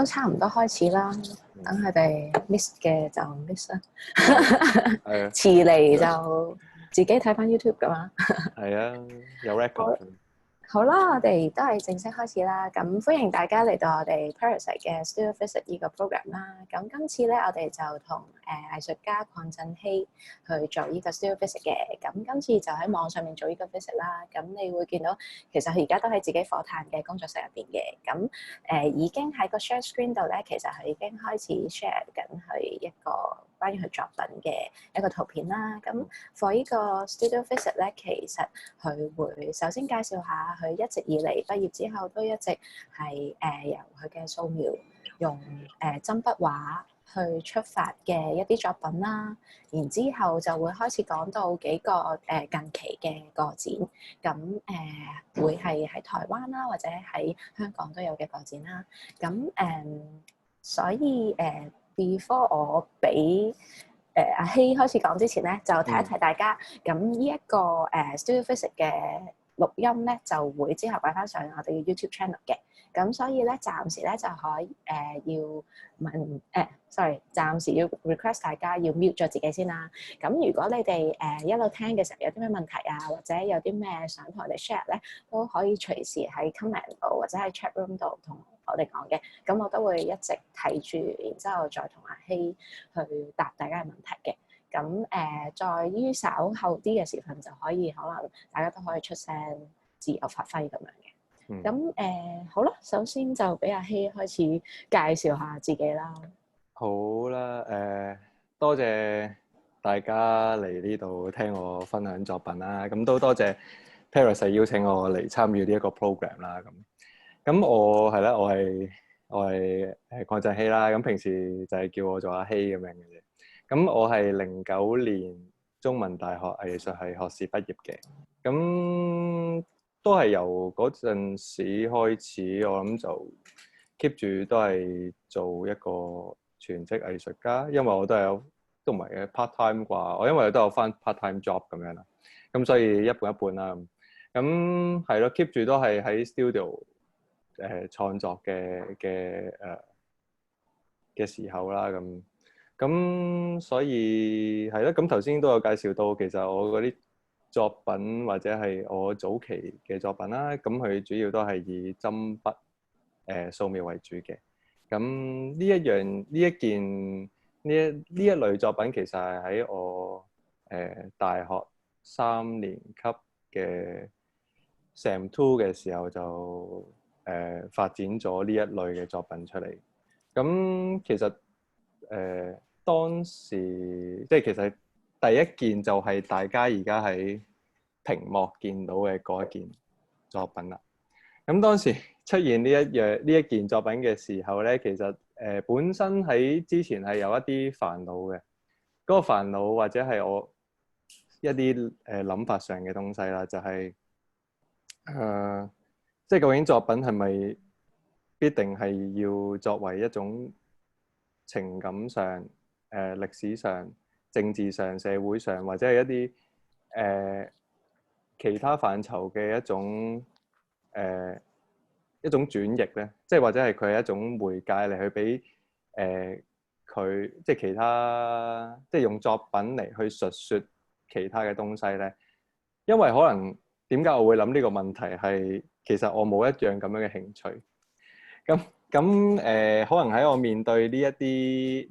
都差唔多開始啦，等佢哋 miss 嘅就 miss 啦，係啊，遲嚟就自己睇翻 YouTube 噶嘛。係啊，有 record 好。好啦，我哋都係正式開始啦。咁歡迎大家嚟到我哋 Parasite 嘅 Studio Visit 呢個 program 啦。咁今次咧，我哋就同藝術家鄺振希去做呢個 Studio Visit 嘅。咁今次就喺網上面做呢個 visit 啦。咁你會見到其實佢而家都喺自己課壇嘅工作室入邊嘅。咁已經喺個 share screen 度咧，其實佢已經開始 share 緊佢一個關於佢作品嘅一個圖片啦。咁 for 呢個 Studio Visit 咧，其實佢會首先介紹下佢一直以嚟畢業之後都一直係由佢嘅素描用針筆畫去出發嘅一啲作品啦，然之後就會開始講到幾個近期嘅個展，咁會係喺台灣啦，或者喺香港都有嘅個展啦，咁所以before 我俾阿希開始講之前咧，就提一提大家。咁呢一個Studio Visit 嘅錄音咧，就會之後擺翻上我哋嘅 YouTube channel 嘅。咁所以咧，暫時咧就可以要問sorry，暫時要 request 大家要 mute 咗自己先啦。咁如果你哋一路聽嘅時候有啲咩問題啊，或者有啲咩想同我哋 share 咧，都可以隨時喺 comment 度或者喺 chat room 度同我哋講嘅。咁我都會一直睇住，然之後再同阿希去答大家嘅問題嘅。咁在於稍後啲嘅時份就可以，可能大家都可以出聲，自由發揮咁樣嘅。咁好啦，首先就俾阿希開始介紹下自己啦。好啦，多謝大家嚟呢度聽我分享作品啦。咁都多謝 Parasite 邀請我嚟參與呢一個 program 啦。咁我係啦，我係鄺振希啦。咁平時就係叫我做阿希咁樣嘅啫。咁我係09年中文大學藝術系學士畢業嘅。咁都係由嗰陣時開始，我諗就 keep 住都係做一個全職藝術家，因為我都係有都唔係嘅 part time 啩，我因為都有返 part time job 咁樣啦，咁所以一半一半啦。咁係咯，keep 住都係喺 studio 創作嘅時候啦，咁所以係咯，咁頭先都有介紹到，其實我嗰啲作品或者係我早期嘅作品啦，咁佢主要都係以針筆素描為主嘅。咁呢一類作品其實係喺我大學3年級嘅 Sem 2嘅時候就發展咗呢一類嘅作品出嚟。咁其實當時即係其實第一件就係大家而家喺屏幕見到嘅嗰一件作品啦。咁當時出現呢一件作品嘅時候咧，其實本身喺之前係有一啲煩惱嘅，嗰個煩惱或者係我一啲諗法上嘅東西啦，就係即係究竟作品係咪必定係要作為一種情感上、歷史上、政治上、社會上，或者係一啲其他範疇嘅一種轉譯咧，即係或者係佢係一種媒介嚟去俾佢即係其他即係用作品嚟去述説其他嘅東西咧。因為可能點解我會諗呢個問題係其實我冇一樣咁樣嘅興趣。咁可能喺我面對呢一啲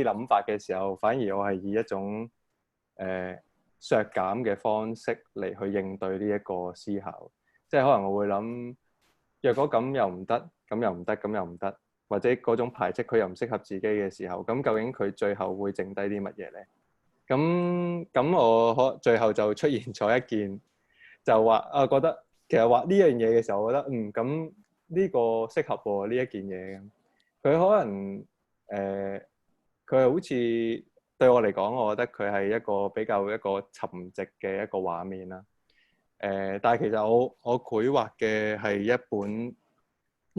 諗法嘅時候，反而我係以一種削減嘅方式嚟去應對呢一個思考。即係可能我會諗，若果咁又唔得，咁又唔得，咁又唔得，或者嗰種排斥佢又唔適合自己嘅時候，咁究竟佢最後會剩低啲乜嘢咧？咁我最後就出現咗一件，就話覺得其實畫呢樣嘢嘅時候，我覺得咁呢個適合喎呢一件嘢。佢可能佢係好似對我嚟講，我覺得佢係一個比較一個沉寂嘅一個畫面啦。但係其實我繪畫嘅係一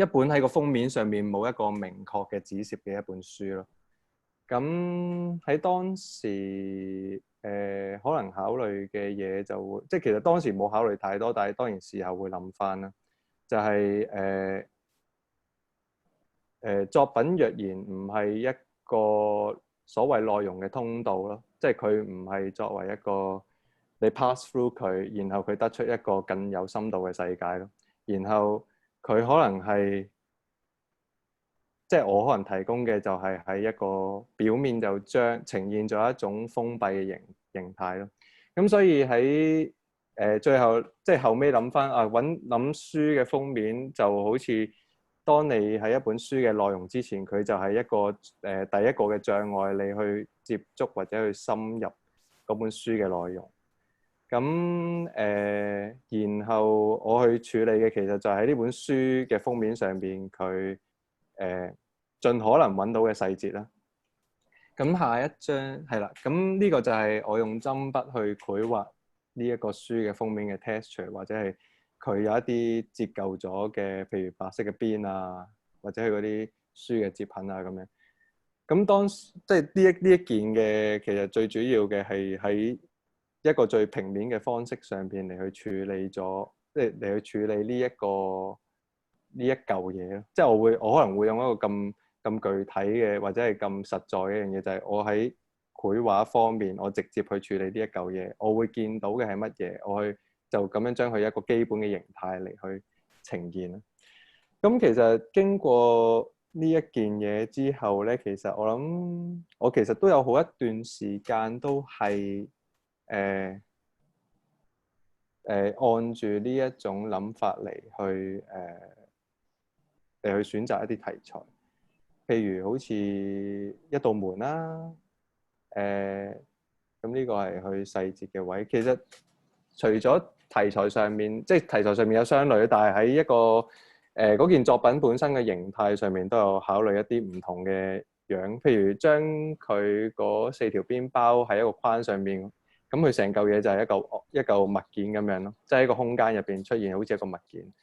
本喺個封面上面冇一個明確嘅指涉嘅一本書咯。咁喺當時可能考慮嘅嘢就會，即係其實當時冇考慮太多，但係當然事後會諗翻啦，就係作品若然唔係一個所謂內容嘅通道咯，即係佢唔係作為一個你 pass through 佢，然後佢得出一個更有深度嘅世界咯。然後佢可能係即係我可能提供嘅就係喺一個表面就將呈現咗一種封閉嘅形態咯。咁所以喺最後即係後尾諗翻諗書嘅封面就好似當你喺一本書嘅內容之前，佢就係一個第一個嘅障礙，你去接觸或者去深入嗰本書嘅內容。咁然後我去處理嘅其實就係喺呢本書嘅封面上邊，佢盡可能揾到嘅細節啦。咁下一張係啦，咁呢個就係我用針筆去繪畫呢一個書嘅封面嘅 texture， 或者係佢有一啲折舊咗嘅，譬如白色嘅邊啊，或者係嗰啲書嘅摺痕啊咁樣。咁當即係呢一件嘅，其實最主要嘅係喺一個最平面嘅方式上邊嚟去處理咗，即係嚟去處理呢一嚿嘢咯。即係我可能會用一個咁具體嘅或者係咁實在嘅一樣嘢，就係我喺繪畫方面，我直接去處理呢一嚿嘢，我會見到嘅係乜嘢，我去就咁樣將佢一個基本嘅形態嚟去呈現啦。咁其實經過呢一件嘢之後咧，其實我諗我其實都有好一段時間都係按住呢一種諗法嚟去選擇一啲題材，譬如好似一道門啦，咁呢個係去細節嘅位。其實除咗題材上面，即係題材上面有相類，但係喺一個嗰件作品本身嘅形態上面都有考慮一啲唔同嘅樣，譬如將佢嗰4條邊包喺一個框上面，咁佢成嚿嘢就係一嚿物件咁樣咯，即係喺個空間入邊出現好似一個物件。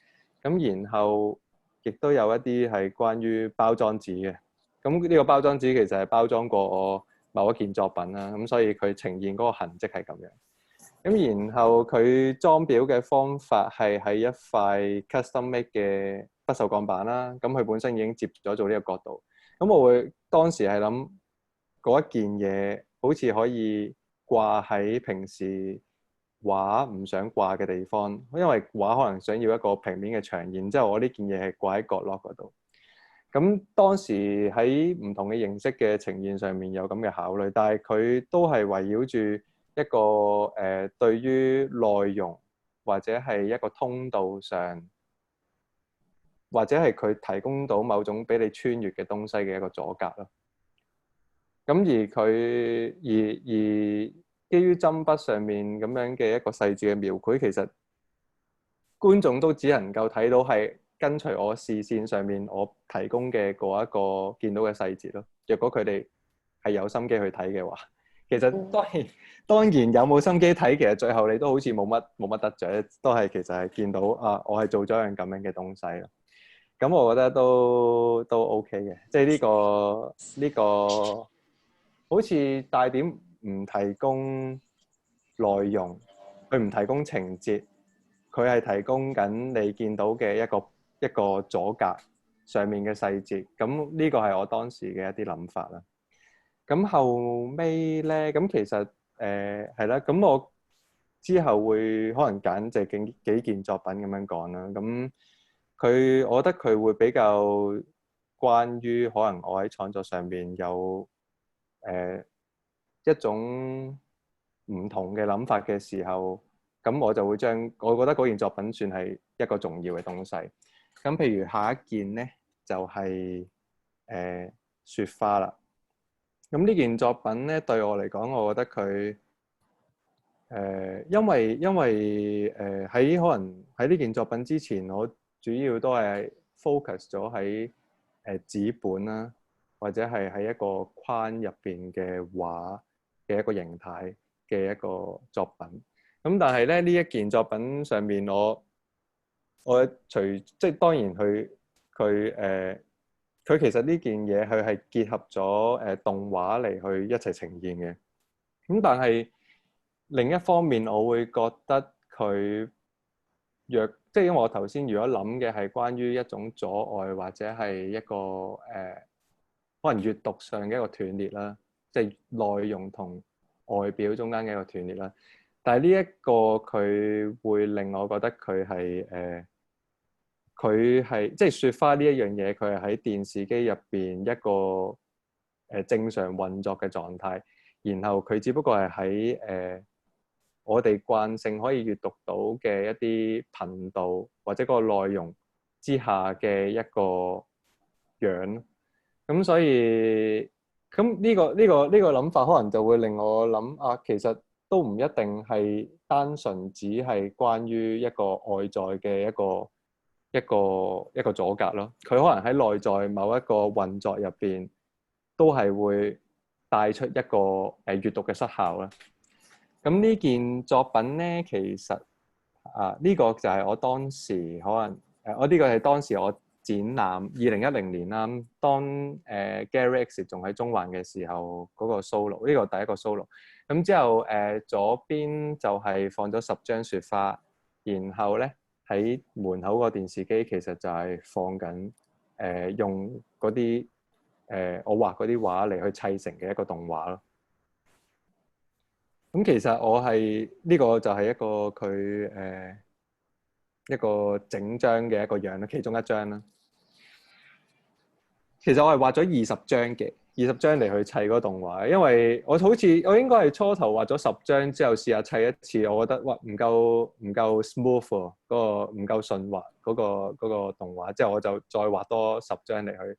咁然後亦都有一啲係關於包裝紙嘅，咁呢個包裝紙其實係包裝過我某一件作品啦，咁所以佢呈現嗰個痕跡係咁樣。咁然後佢裝裱嘅方法係喺一塊 custom made 嘅不鏽鋼板啦，咁佢本身已經接咗做呢個角度。咁我會當時係諗嗰一件嘢好似可以掛喺平時畫唔想掛嘅地方，因為畫可能想要一個平面嘅牆，然之後我呢件嘢係掛喺角落嗰度。咁當時喺唔同嘅形式嘅呈現上面有咁嘅考慮，但係佢都係圍繞住一個對於內容或者係一個通道上，或者係佢提供到某種俾你穿越嘅東西嘅一個阻隔咯。咁而基於針筆上面咁樣嘅一個細緻嘅描繪，其實觀眾都只能夠睇到係跟隨我視線上面我提供嘅嗰一個見到嘅細節咯。若果佢哋係有心機去睇嘅話，其實當然有冇心機睇，其實最後你都好似冇乜得着，都係其實係見到我係做咗一樣咁樣嘅東西咯。咁我覺得都 OK 嘅，即係呢個好似帶點唔提供內容，佢唔提供情節，佢係提供緊你見到嘅一個阻隔上面嘅細節。咁呢個係我當時嘅一啲諗法啦。咁後尾咧，咁其實係啦，咁我之後會可能揀就幾件作品咁樣講啦。咁我覺得佢會比較關於可能我喺創作上面有一種唔同嘅諗法嘅時候，咁我就會我覺得嗰件作品算係一個重要嘅東西。咁譬如下一件咧，就係雪花啦。咁呢件作品咧，對我嚟講，我覺得佢因為喺可能喺呢件作品之前，我主要都係 focus 咗喺紙本啦，或者係喺一個框入邊嘅畫嘅一個形態嘅一個作品。咁但係咧，呢一件作品上面，我即係當然佢其實呢件嘢佢係結合咗動畫嚟去一齊呈現嘅。咁但係另一方面，我會覺得佢即係因為我頭先如果諗嘅係關於一種阻礙或者係一個可能閱讀上嘅一個斷裂啦，即係內容同外表中間嘅一個斷裂啦。但係呢一個佢會令我覺得佢係即係雪花呢一樣嘢，佢係喺電視機入邊一個正常運作嘅狀態，然後佢只不過係喺我哋慣性可以閱讀到嘅一啲頻道或者個內容之下嘅一個樣。咁所以咁呢個諗法可能就會令我諗啊，其實都唔一定係單純只係關於一個外在嘅一個阻隔咯。佢可能喺內在某一個運作入邊都係會帶出一個閱讀嘅失效啦。咁呢件作品咧，其實呢個就係我當時可能我呢個係當時我展覽2010年啦。當Gary X 仲喺中環嘅時候嗰個 solo，呢個第一個 solo。咁之後左邊就係放咗10張雪花，然後咧喺門口個電視機其實就係放緊用嗰啲我畫嗰啲畫嚟去砌成嘅一個動畫咯。咁其實我係呢個就係一個佢一個整張嘅一個樣啦，其中一張啦。其實我係畫咗20張嘅，20張嚟去砌嗰個動畫，因為我應該係初頭畫咗10張之後試下砌一次，我覺得哇唔夠 smooth 喎，嗰個唔夠順滑嗰個動畫，之後我就再畫多10張嚟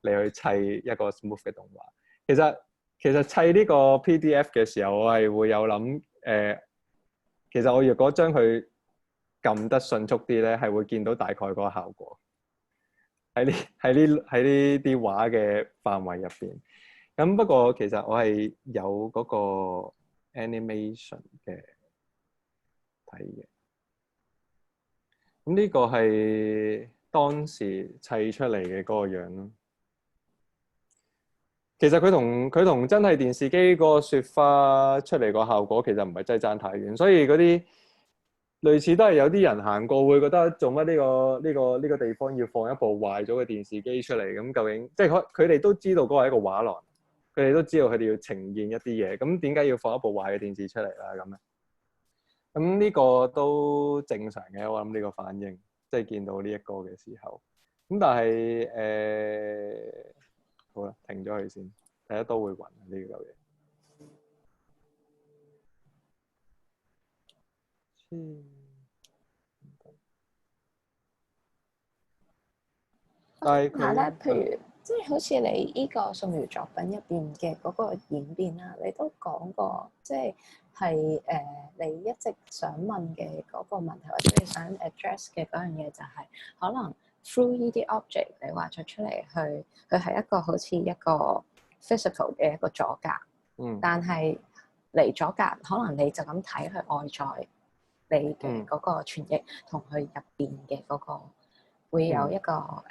去砌一個 smooth 嘅動畫。其實砌呢個 PDF 嘅時候，我係會有諗其實我若果將佢撳得迅速啲咧，係會見到大概嗰個效果喺呢啲畫嘅範圍入邊。咁不過其實我係有嗰個 animation 嘅睇嘅。咁呢個係當時砌出嚟嘅嗰個樣咯。其實佢同真係電視機嗰個雪花出嚟個效果其實唔係真係爭太遠，所以嗰啲類似都係有啲人行過會覺得做乜呢個地方要放一部壞咗嘅電視機出嚟？咁究竟即係佢哋都知道嗰個係一個畫廊，佢哋都知道佢哋要呈現一啲嘢，咁點解要放一部壞嘅電視出嚟啦？咁呢個都正常嘅，我諗呢個反應，即係見到呢一個嘅時候。咁但係好啦，停咗佢先，睇下都會暈呢嚿嘢。但係咧，譬如即係好似你依個素描作品入邊嘅嗰個演變啦，你都講過，即係你一直想問嘅嗰個問題，或者你想 address 嘅嗰樣嘢，就係可能 through 呢啲 object 你畫咗出嚟，佢係一個好似一個 physical 嘅一個阻隔。但係離阻隔，可能你就咁睇佢外在你嘅嗰個傳譯，同佢入邊嘅嗰個會有一個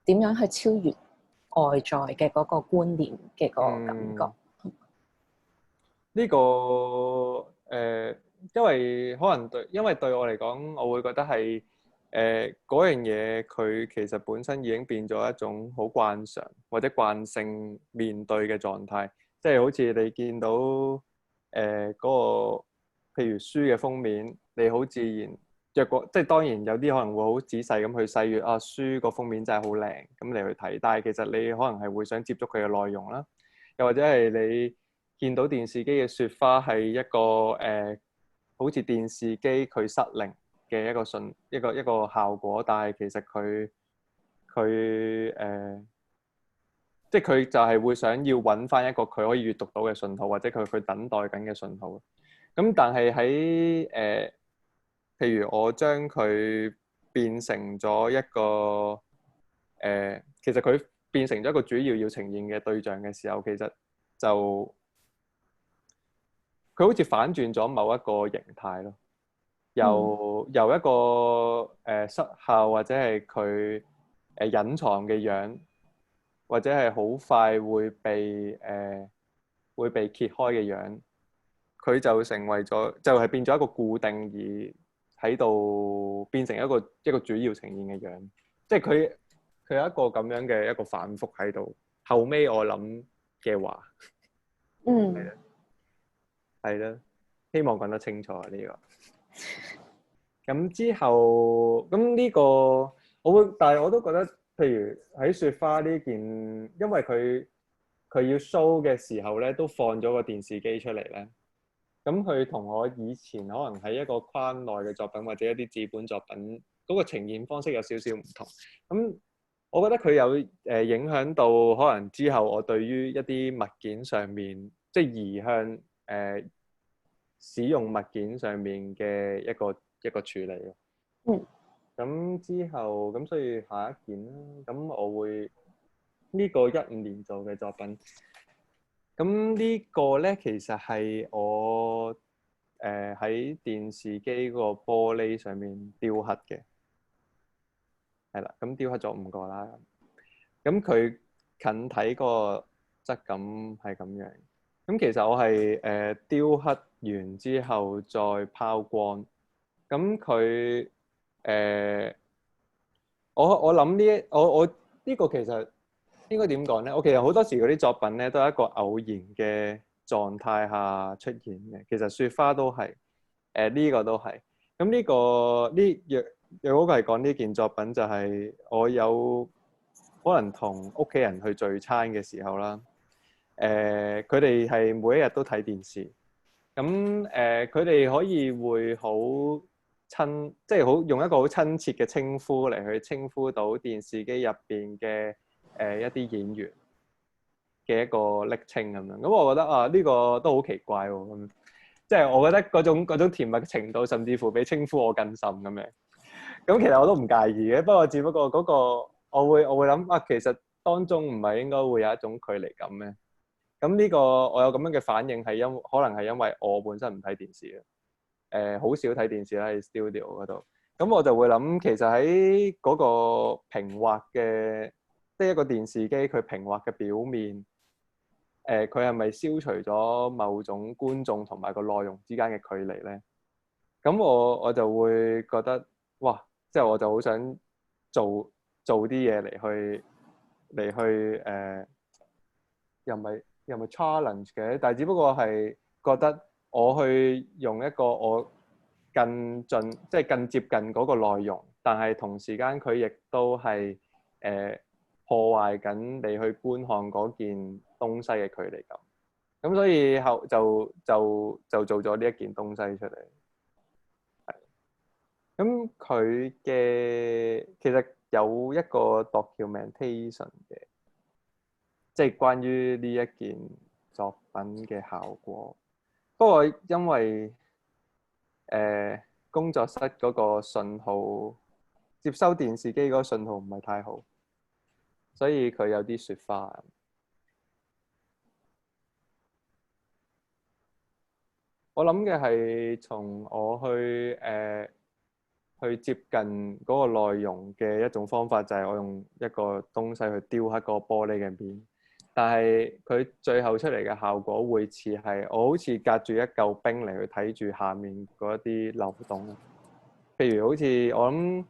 點樣去超越外在嘅嗰個觀念嘅嗰個感覺。呢個因為可能因為對我嚟講，我會覺得係嗰樣嘢佢其實本身已經變咗一種好慣常或者慣性面對嘅狀態，即係好似你見到嗰個譬如書嘅封面，你好自然若果即係當然有啲可能會好仔細咁去細閱書個封面真係好靚咁你去睇，但係其實你可能係會想接觸佢嘅內容啦，又或者係你見到電視機嘅雪花係一個好似電視機佢失靈嘅一個效果，但係其實即係佢就係會想要揾翻一個佢可以閱讀到嘅信號，或者佢等待緊嘅信號。咁但係喺譬如我將佢變成咗一個其實佢變成咗一個主要呈現嘅對象嘅時候，其實就佢好似反轉咗某一個形態咯，由一個失效或者係佢隱藏嘅樣，或者係好快會被揭開嘅樣，佢就成為咗就係變咗一個固定而喺度變成一個主要呈現嘅樣，即係佢有一個咁樣嘅一個反覆喺度。後尾我諗嘅話，係啦，希望講得清楚呢個。咁之後，咁呢個但係我都覺得，譬如喺雪花呢件，因為佢要 show 嘅時候咧，都放咗個電視機出嚟咧。咁佢同我以前可能喺一個框內嘅作品或者一啲紙本作品嗰個呈現方式有少少唔同。咁我覺得佢有影響到可能之後我對於一啲物件上面，即係移向使用物件上面嘅一個處理咯。咁之後咁所以下一件啦，咁我會呢個15年做嘅作品。咁呢個咧其實係我喺電視機個玻璃上面雕刻嘅，係啦。咁雕刻咗5個啦。咁佢近睇個質感係咁樣。咁其實我係雕刻完之後再拋光。咁佢我諗我呢個其實應該點講咧？我其實好多時嗰啲作品咧都係一個偶然嘅狀態下出現嘅。其實雪花都係，呢個都係。咁呢個若果係講呢件作品，就係我有可能同屋企人去聚餐嘅時候啦。佢哋係每一日都睇電視。咁佢哋可以會好即係好用一個好親切嘅稱呼嚟去稱呼到電視機入邊嘅一啲演員嘅一個昵稱咁樣。咁我覺得啊，呢個都好奇怪喎。咁即係我覺得嗰種甜蜜嘅程度，甚至乎比稱呼我更甚咁樣。咁其實我都唔介意嘅，不過只不過嗰個我會諗啊，其實當中唔係應該會有一種距離感咩？咁呢個我有咁樣嘅反應係可能係因為我本身唔睇電視嘅，好少睇電視啦，喺 studio 嗰度。咁我就會諗，其實喺嗰個平滑嘅，即係一個電視機佢平滑嘅表面，佢係咪消除咗某種觀眾同埋個內容之間嘅距離咧？咁我就會覺得，哇！即係我就好想做啲嘢嚟去又咪 challenge 嘅，但係只不過係覺得我去用一個我更近即係更接近嗰個內容，但係同時間佢亦都係破壞緊你去觀看嗰件東西嘅距離感。咁所以後就做咗呢一件東西出嚟。係。咁佢嘅其實有一個 documentation 嘅。即係關於呢一件作品嘅效果，不過因為工作室嗰個信號接收電視機嗰個信號唔係太好，所以佢有啲雪花。我諗嘅係從我去接近嗰個內容嘅一種方法，就係我用一個東西去雕刻嗰個玻璃嘅面。但係佢最後出嚟嘅效果會似係我好似隔住一嚿冰嚟去睇住下面嗰一啲流動。譬如好似我諗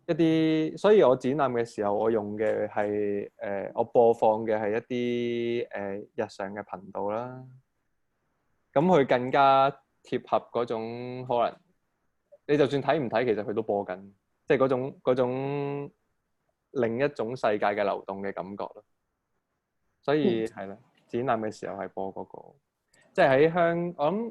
一啲，所以我展覽嘅時候我用嘅係我播放嘅係一啲日常嘅頻道啦。咁佢更加貼合嗰種可能，你就算睇唔睇，其實佢都播緊，即係嗰種另一種世界嘅流動嘅感覺咯。所以係啦，展覽嘅時候係播嗰個，即係喺我諗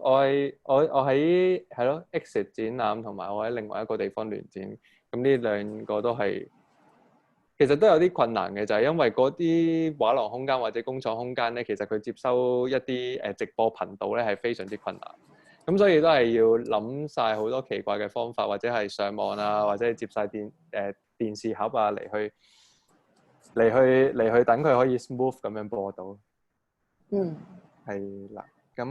我喺係咯 Exit 展覽同埋我喺另外一個地方聯展，咁呢兩個都係其實都有啲困難嘅，就係因為嗰啲畫廊空間或者工廠空間咧，其實佢接收一啲直播頻道咧係非常之困難，咁所以都係要諗晒好多奇怪嘅方法，或者係上網啊，或者係接晒電視盒啊嚟去等佢可以 smooth 咁樣播到。係啦。咁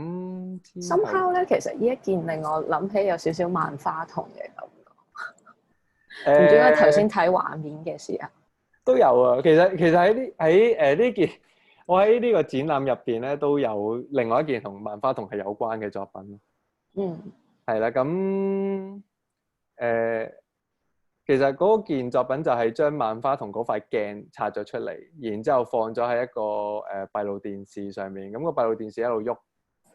somehow 咧，其實呢一件令我諗起有少少萬花筒嘅感覺。唔知點解頭先睇畫面嘅時候都有啊。其實喺呢件，我喺呢個展覽入邊咧都有另外一件同萬花筒係有關嘅作品。係啦。咁其實嗰件作品就係將萬花筒嗰塊鏡拆咗出嚟，然之後放咗喺一個閉路電視上面。咁個閉路電視一路喐，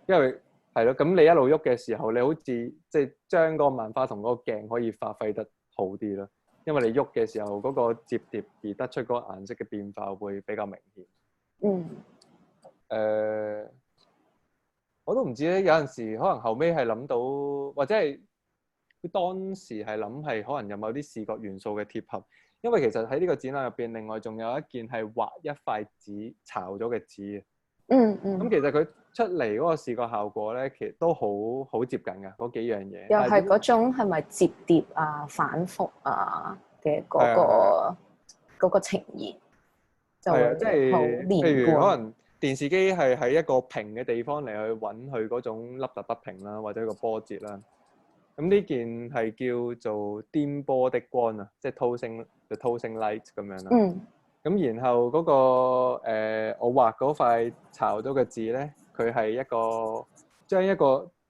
因為係咯，咁你一路喐嘅時候，你好似即係將嗰個萬花筒嗰個鏡可以發揮得好啲咯。因為你喐嘅時候，嗰個摺疊而得出嗰個顏色嘅變化會比較明顯。我都唔知咧，有陣時可能後尾係諗到，或者係當時係諗係可能有某啲視覺元素嘅貼合。因為其實喺呢個展覽入邊，另外仲有一件係畫一塊紙巢咗嘅紙嘅。咁其實佢出嚟嗰個視覺效果咧，其實都好接近㗎嗰幾樣嘢。又係嗰種係咪摺疊啊、反覆啊嘅嗰個呈現，就會即係好連貫。譬如可能電視機係喺一個平嘅地方嚟去揾佢嗰種凹凸不平啦，或者一個波折啦。咁呢件係叫做顛簸的光啊，即係 tossing light 咁樣啦。咁然後嗰個我畫嗰塊巢咗嘅字咧，佢係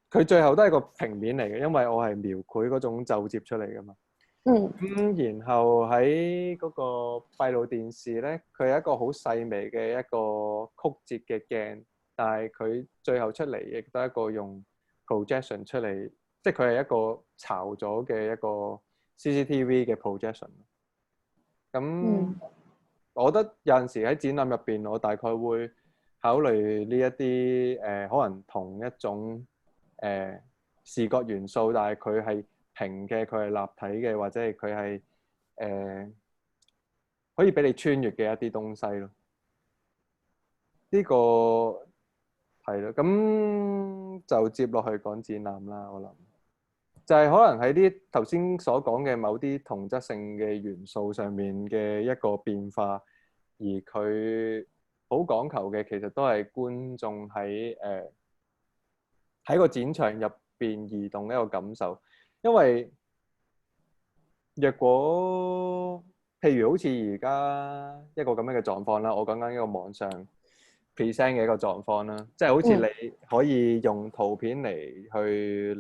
佢最後都係個平面嚟嘅，因為我係描繪嗰種皺摺出嚟㗎嘛。然後喺嗰個閉路電視咧，佢係一個好細微嘅一個曲折嘅鏡，但係佢最後出嚟亦都係一個用 projection 出嚟，即係佢係一個巢咗嘅一個 CCTV 嘅 projection。我覺得有陣時喺展覽入邊，我大概會考慮呢一啲可能同一種視覺元素，但係佢係平嘅，佢係立體嘅，或者係佢係可以俾你穿越嘅一啲東西咯。呢個係咯，咁就接落去講展覽啦。我諗就係可能喺啲頭先所講嘅某啲同質性嘅元素上面嘅一個變化，而佢好講求嘅其實都係觀眾喺個展場入邊移動嘅一個感受。因為若果譬如好似而家一個咁樣嘅狀況啦，我講緊一個網上 present 嘅一個狀況啦，即係好似你可以用圖片嚟去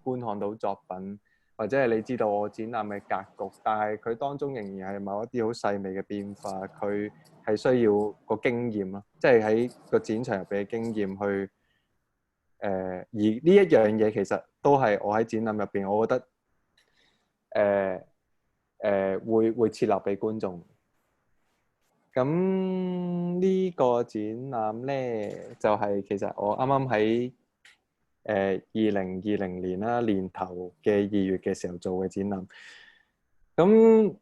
觀看到作品，或者係你知道我展覽嘅格局，但係佢當中仍然係某一啲好細微嘅變化，佢係需要個經驗咯，即係喺個展場入邊嘅經驗去而呢一樣嘢其實都係我喺展覽入邊，我覺得會設立俾觀眾。咁呢個展覽咧，就係其實我啱啱喺2020年啦，年頭嘅2月嘅時候做嘅展覽。咁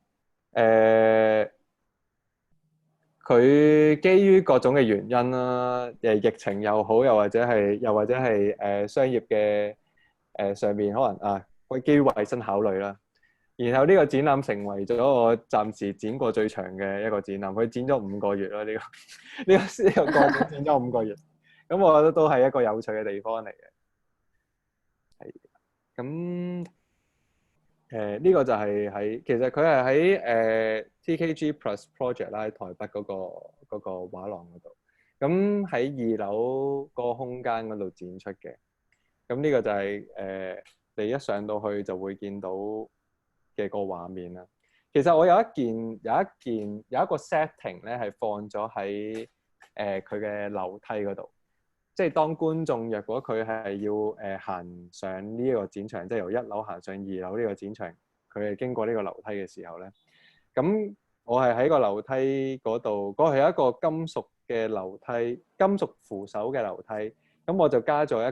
佢基於各種嘅原因啦，疫情又好，又或者係商業嘅上面可能基於衞生考慮啦。然後呢個展覽成為咗我暫時剪過最長嘅一個展覽，佢剪咗5個月啦。呢個過程剪咗5個月，咁我覺得都係一個有趣嘅地方嚟嘅。係咁呢個就係其實佢係喺TKG Plus Project 啦，喺台北嗰個畫廊嗰度。咁喺2樓個空間嗰度展出嘅。咁呢個就係你一上到去就會見到嘅個畫面啦。其實我有一個 setting 咧，係放咗喺佢嘅樓梯嗰度，即係當觀眾若果佢係要行上呢一個展場，即係由1樓行上2樓呢個展場，佢係經過呢個樓梯嘅時候咧，咁我係喺個樓梯嗰度，嗰係一個金屬嘅樓梯，金屬扶手嘅樓梯，咁我就加咗一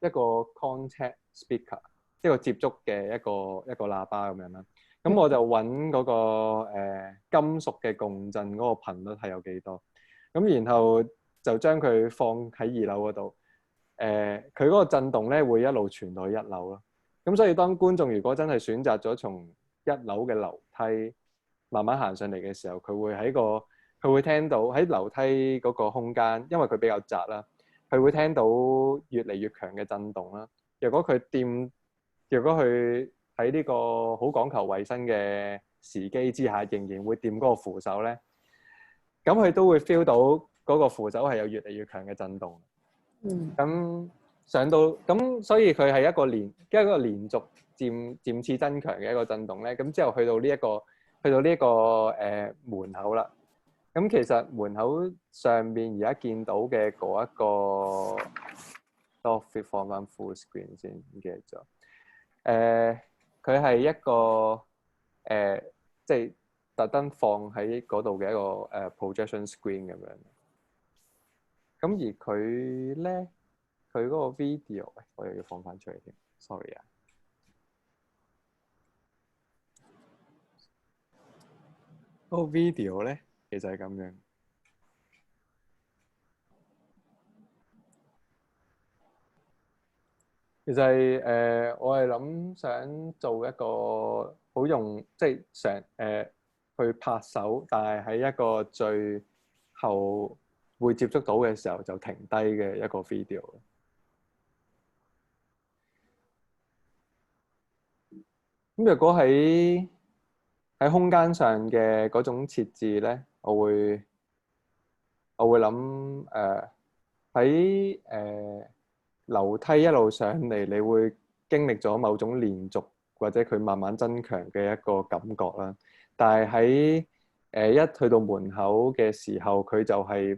個 contact speaker。一個接觸嘅一個喇叭咁樣啦，咁我就揾嗰個金屬嘅共振嗰個頻率係有幾多，咁然後就將佢放喺2樓嗰度，佢嗰個震動咧會一路傳到去1樓咯。咁所以當觀眾如果真係選擇咗從1樓嘅樓梯慢慢行上嚟嘅時候，佢會聽到喺樓梯嗰個空間，因為佢比較窄啦，佢會聽到越嚟越強嘅震動啦。若果佢喺呢個好講求衞生嘅時機之下，仍然會掂嗰個扶手咧，咁佢都會 feel 到嗰個扶手係有越嚟越強嘅震動。咁上到咁，所以佢係一個連續漸次增強嘅一個震動咧。咁之後去到呢一個門口啦。咁其實門口上面而家見到嘅嗰一個，多放翻 full screen 先，唔記得咗。佢係一個即係特登放喺嗰度嘅一個projection screen 咁樣。咁而佢咧，佢嗰個 video， 我又要放翻出嚟添 ，sorry 啊。嗰個 video 咧，其實係咁樣。其實係我係諗想做一個好用，即係去拍手，但係喺一個最後會接觸到嘅時候就停低嘅一個 video。咁若果喺空間上嘅嗰種設置咧，我會諗喺樓梯一路上嚟，你會經歷咗某種連續或者佢慢慢增強嘅一個感覺啦。但係喺一去到門口嘅時候，佢就係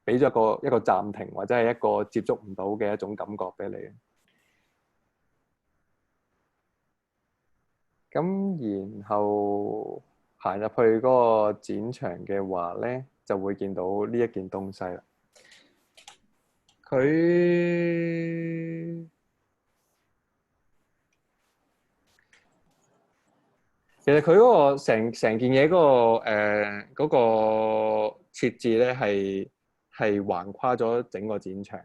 俾咗一個暫停或者係一個接觸唔到嘅一種感覺俾你。咁然後行入去嗰個展場嘅話咧，就會見到呢一件東西啦。佢其實佢嗰個成件嘢嗰個設置咧係橫跨咗整個展場嘅。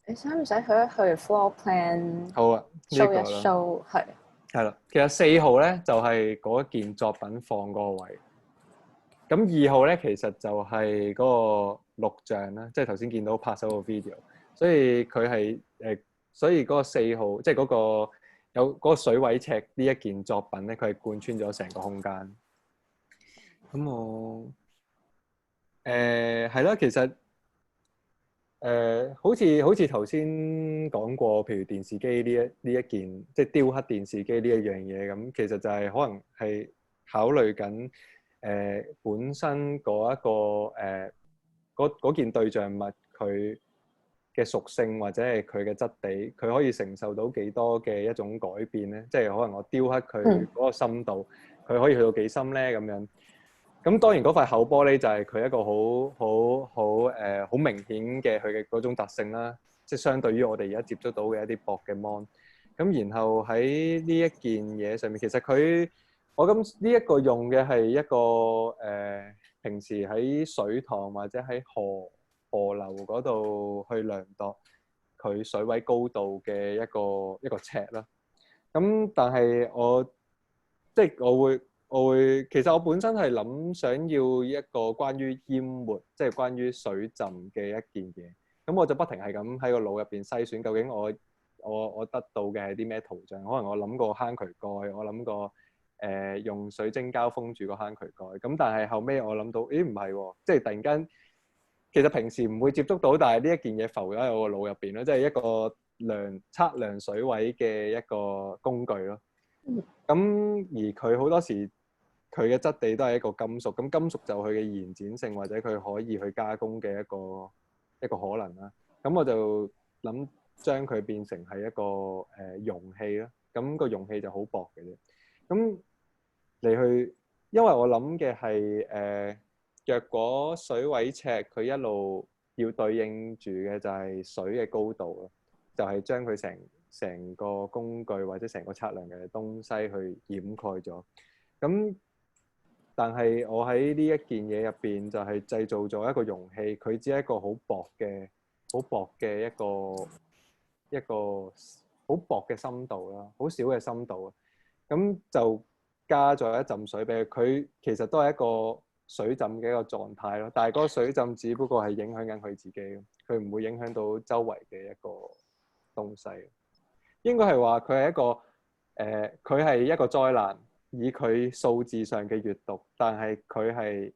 你使唔使去一去 floor plan？好啊，呢show 個一 show 係啦。其實4號咧就係嗰件作品放嗰個位。咁2號咧其實就係嗰個錄像啦，即係頭先見到拍手個 video。所以佢係所以嗰個4號即係嗰個有嗰個水位尺呢一件作品咧，佢係貫穿咗成個空間。咁我係啦，其實好似頭先講過，譬如電視機呢一件，即係雕刻電視機呢一樣嘢咁，其實就係可能係考慮緊本身嗰一個嗰件對象物佢嘅屬性或者係佢嘅質地，佢可以承受到幾多嘅一種改變咧？即係可能我雕刻佢嗰個深度，佢可以去到幾深咧？咁樣。咁當然嗰塊厚玻璃就係佢一個好明顯嘅佢嘅嗰種特性啦，即係相對於我哋而家接觸到嘅一啲薄嘅 mon。咁然後喺呢一件嘢上面，其實我咁呢一個用嘅係一個平時喺水塘或者喺河流嗰度去量度佢水位高度嘅一個尺啦。咁但係即係我會，其實我本身係想要一個關於淹沒，即係關於水浸嘅一件嘢。咁我就不停係咁喺個腦入邊篩選，究竟我得到嘅係啲咩圖像？可能我諗過坑渠蓋，我諗過用水晶膠封住個坑渠蓋。咁但係後尾我諗到，咦唔係喎，即係突然間，其實平時唔會接觸到，但係呢一件嘢浮咗喺我個腦入邊咯，即係一個測量水位嘅一個工具咯。咁而佢好多時佢嘅質地都係一個金屬，咁金屬就佢嘅延展性或者佢可以去加工嘅一個可能啦。咁我就諗將佢變成係一個容器啦。咁個容器就好薄嘅啫。咁嚟去，因為我諗嘅係若果水位尺佢一路要對應住嘅就係水嘅高度咯，就係將佢成個工具或者成個測量嘅東西去掩蓋咗。咁但係我喺呢一件嘢入邊就係製造咗一個容器，佢只係一個好薄嘅一個好薄嘅深度啦，好少嘅深度啊。咁就加咗一浸水俾佢，佢其實都係一個水浸嘅一個狀態咯。但係嗰個水浸只不過係影響緊佢自己，佢唔會影響到周圍嘅一個東西。應該係話佢係一個佢係一個災難，以佢數字上嘅閱讀，但係佢係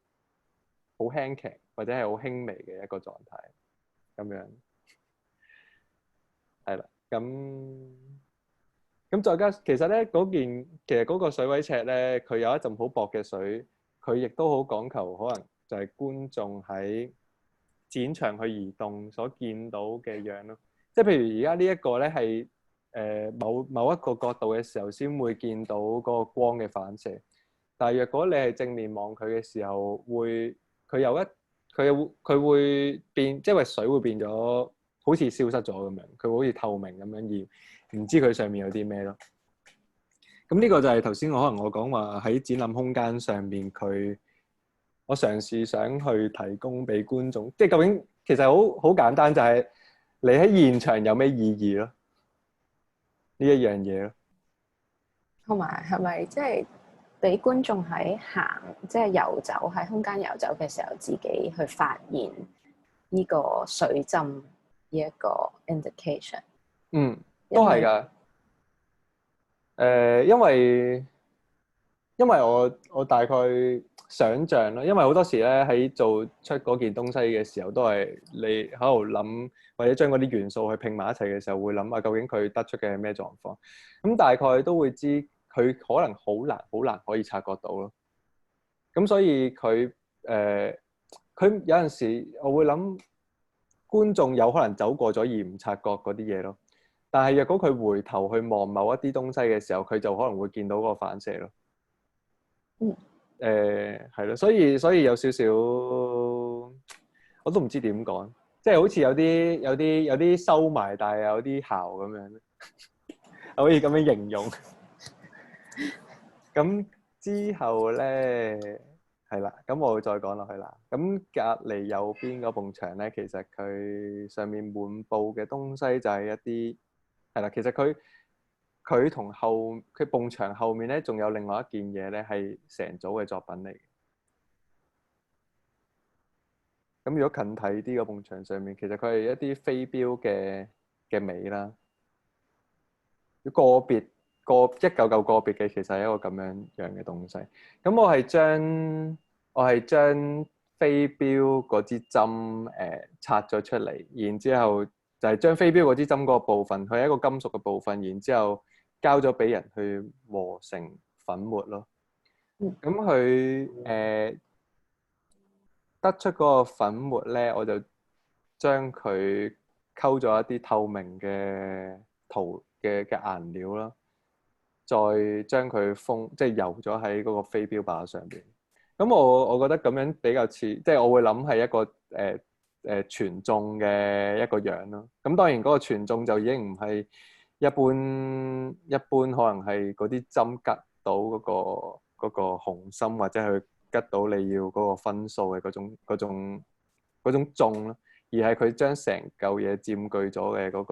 好輕騎或者係好輕微嘅一個狀態咁樣。係啦，咁再加其實咧其實嗰個水位尺咧，佢有一陣好薄嘅水，佢亦都好講求可能就係觀眾喺展場去移動所見到嘅樣咯。即係譬如而家呢一個咧係某一個角度嘅時候先會見到嗰個光嘅反射，但係若果你係正面望佢嘅時候，佢會變，即係水會變咗，好似消失咗咁樣，佢會好似透明咁樣，而唔知佢上面有啲咩咯。咁呢個就係頭先可能我講話喺展覽空間上面，我嘗試想去提供俾觀眾，即係究竟其實好簡單，就係你喺現場有咩意義咯？呢一樣嘢咯。同埋係咪即係俾觀眾喺行即係遊走喺空間遊走嘅時候，自己去發現呢個水浸呢一個 indication？都係㗎。因為我大概想像啦，因為好多時咧喺做出嗰件東西嘅時候，都係你喺度諗，或者將嗰啲元素去拼埋一齊嘅時候，會諗下究竟佢得出嘅係咩狀況。咁大概都會知佢可能好難可以察覺到咯。咁所以佢有陣時我會諗觀眾有可能走過咗而唔察覺嗰啲嘢咯。但係若果佢回頭去望某一啲東西嘅時候，佢就可能會見到嗰個反射咯。係咯，所以有少少，我都唔知點講，即係好似有啲收埋，但係有啲姣咁樣，可以咁樣形容。咁之後咧，係啦，咁我會再講落去啦。咁隔離右邊嗰埲牆咧，其實佢上面滿布嘅東西就係一啲係啦，其實佢同佢埲牆後面咧，仲有另外一件嘢咧，係成組嘅作品嚟嘅。咁如果近睇啲嗰埲牆上面，其實佢係一啲飛鏢嘅尾啦。一嚿嚿個別嘅，其實係一個咁樣嘅東西。咁我係將飛鏢嗰支針拆咗出嚟，然之後就係將飛鏢嗰支針嗰個部分，佢係一個金屬嘅部分，然之後交咗俾人去磨成粉末咯。咁佢得出嗰個粉末咧，我就將佢溝咗一啲透明嘅顏料啦，再將佢即係油咗喺嗰個飛鏢靶上邊。咁我覺得咁樣比較似，即係我會諗係一個傳頌嘅一個樣咯。咁當然嗰個傳頌就已經唔係一般可能係嗰啲針吉到嗰個紅心，或者去吉到你要嗰個分數嘅嗰種頌咯，而係佢將成嚿嘢佔據咗嘅嗰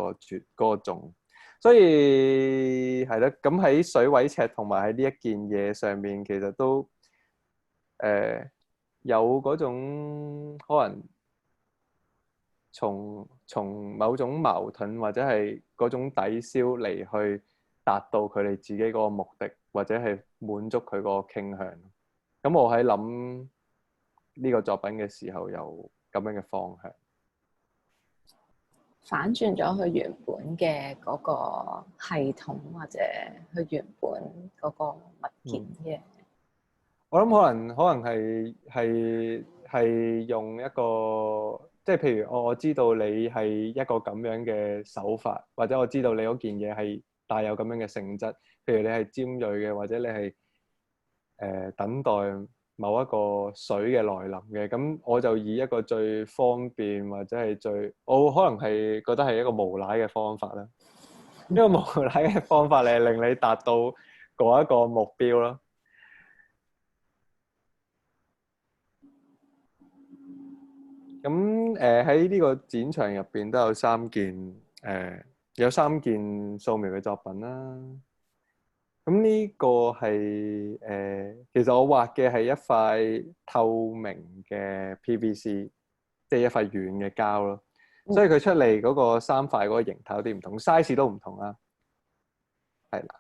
個頌。所以係啦，咁喺水位尺同埋喺呢一件嘢上面，其實都有嗰種可能從某種矛盾或者係嗰種抵消嚟去達到佢哋自己嗰個目的，或者係滿足佢嗰個傾向。咁我喺諗呢個作品嘅時候，有咁樣嘅方向。反轉咗佢原本嘅嗰個系統，或者佢原本嗰個物件嘅。我諗可能係用一個，即係譬如我知道你係一個咁樣嘅手法，或者我知道你嗰件嘢係帶有咁樣嘅性質，譬如你係尖鋭嘅，或者你係等待某一個水嘅來臨嘅，咁我就以一個最方便或者係我可能係覺得係一個無賴嘅方法啦。呢個無賴嘅方法嚟令你達到嗰一個目標咯。咁喺呢個展場入邊都有三件素描嘅作品啦。咁呢個係其實我畫嘅係一塊透明嘅 PVC， 即係一塊軟嘅膠咯。所以佢出嚟嗰個三塊嗰個形態有啲唔同，size 都唔同啦。係啦。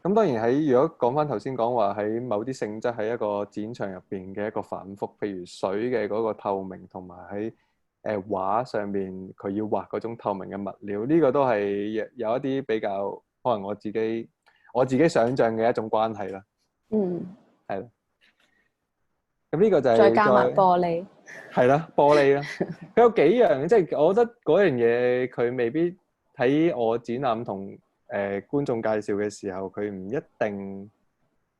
咁當然如果講翻頭先講話喺某啲性質喺一個展場入邊嘅一個反覆，譬如水嘅嗰個透明，同埋喺畫上面佢要畫嗰種透明嘅物料，呢個都係有一啲比較可能我自己想像嘅一種關係啦。嗯，係啦。咁呢個就係再加埋玻璃。係啦，玻璃啦。佢有幾樣，即係我覺得嗰樣嘢佢未必喺我展覽同觀眾介紹嘅時候，佢唔一定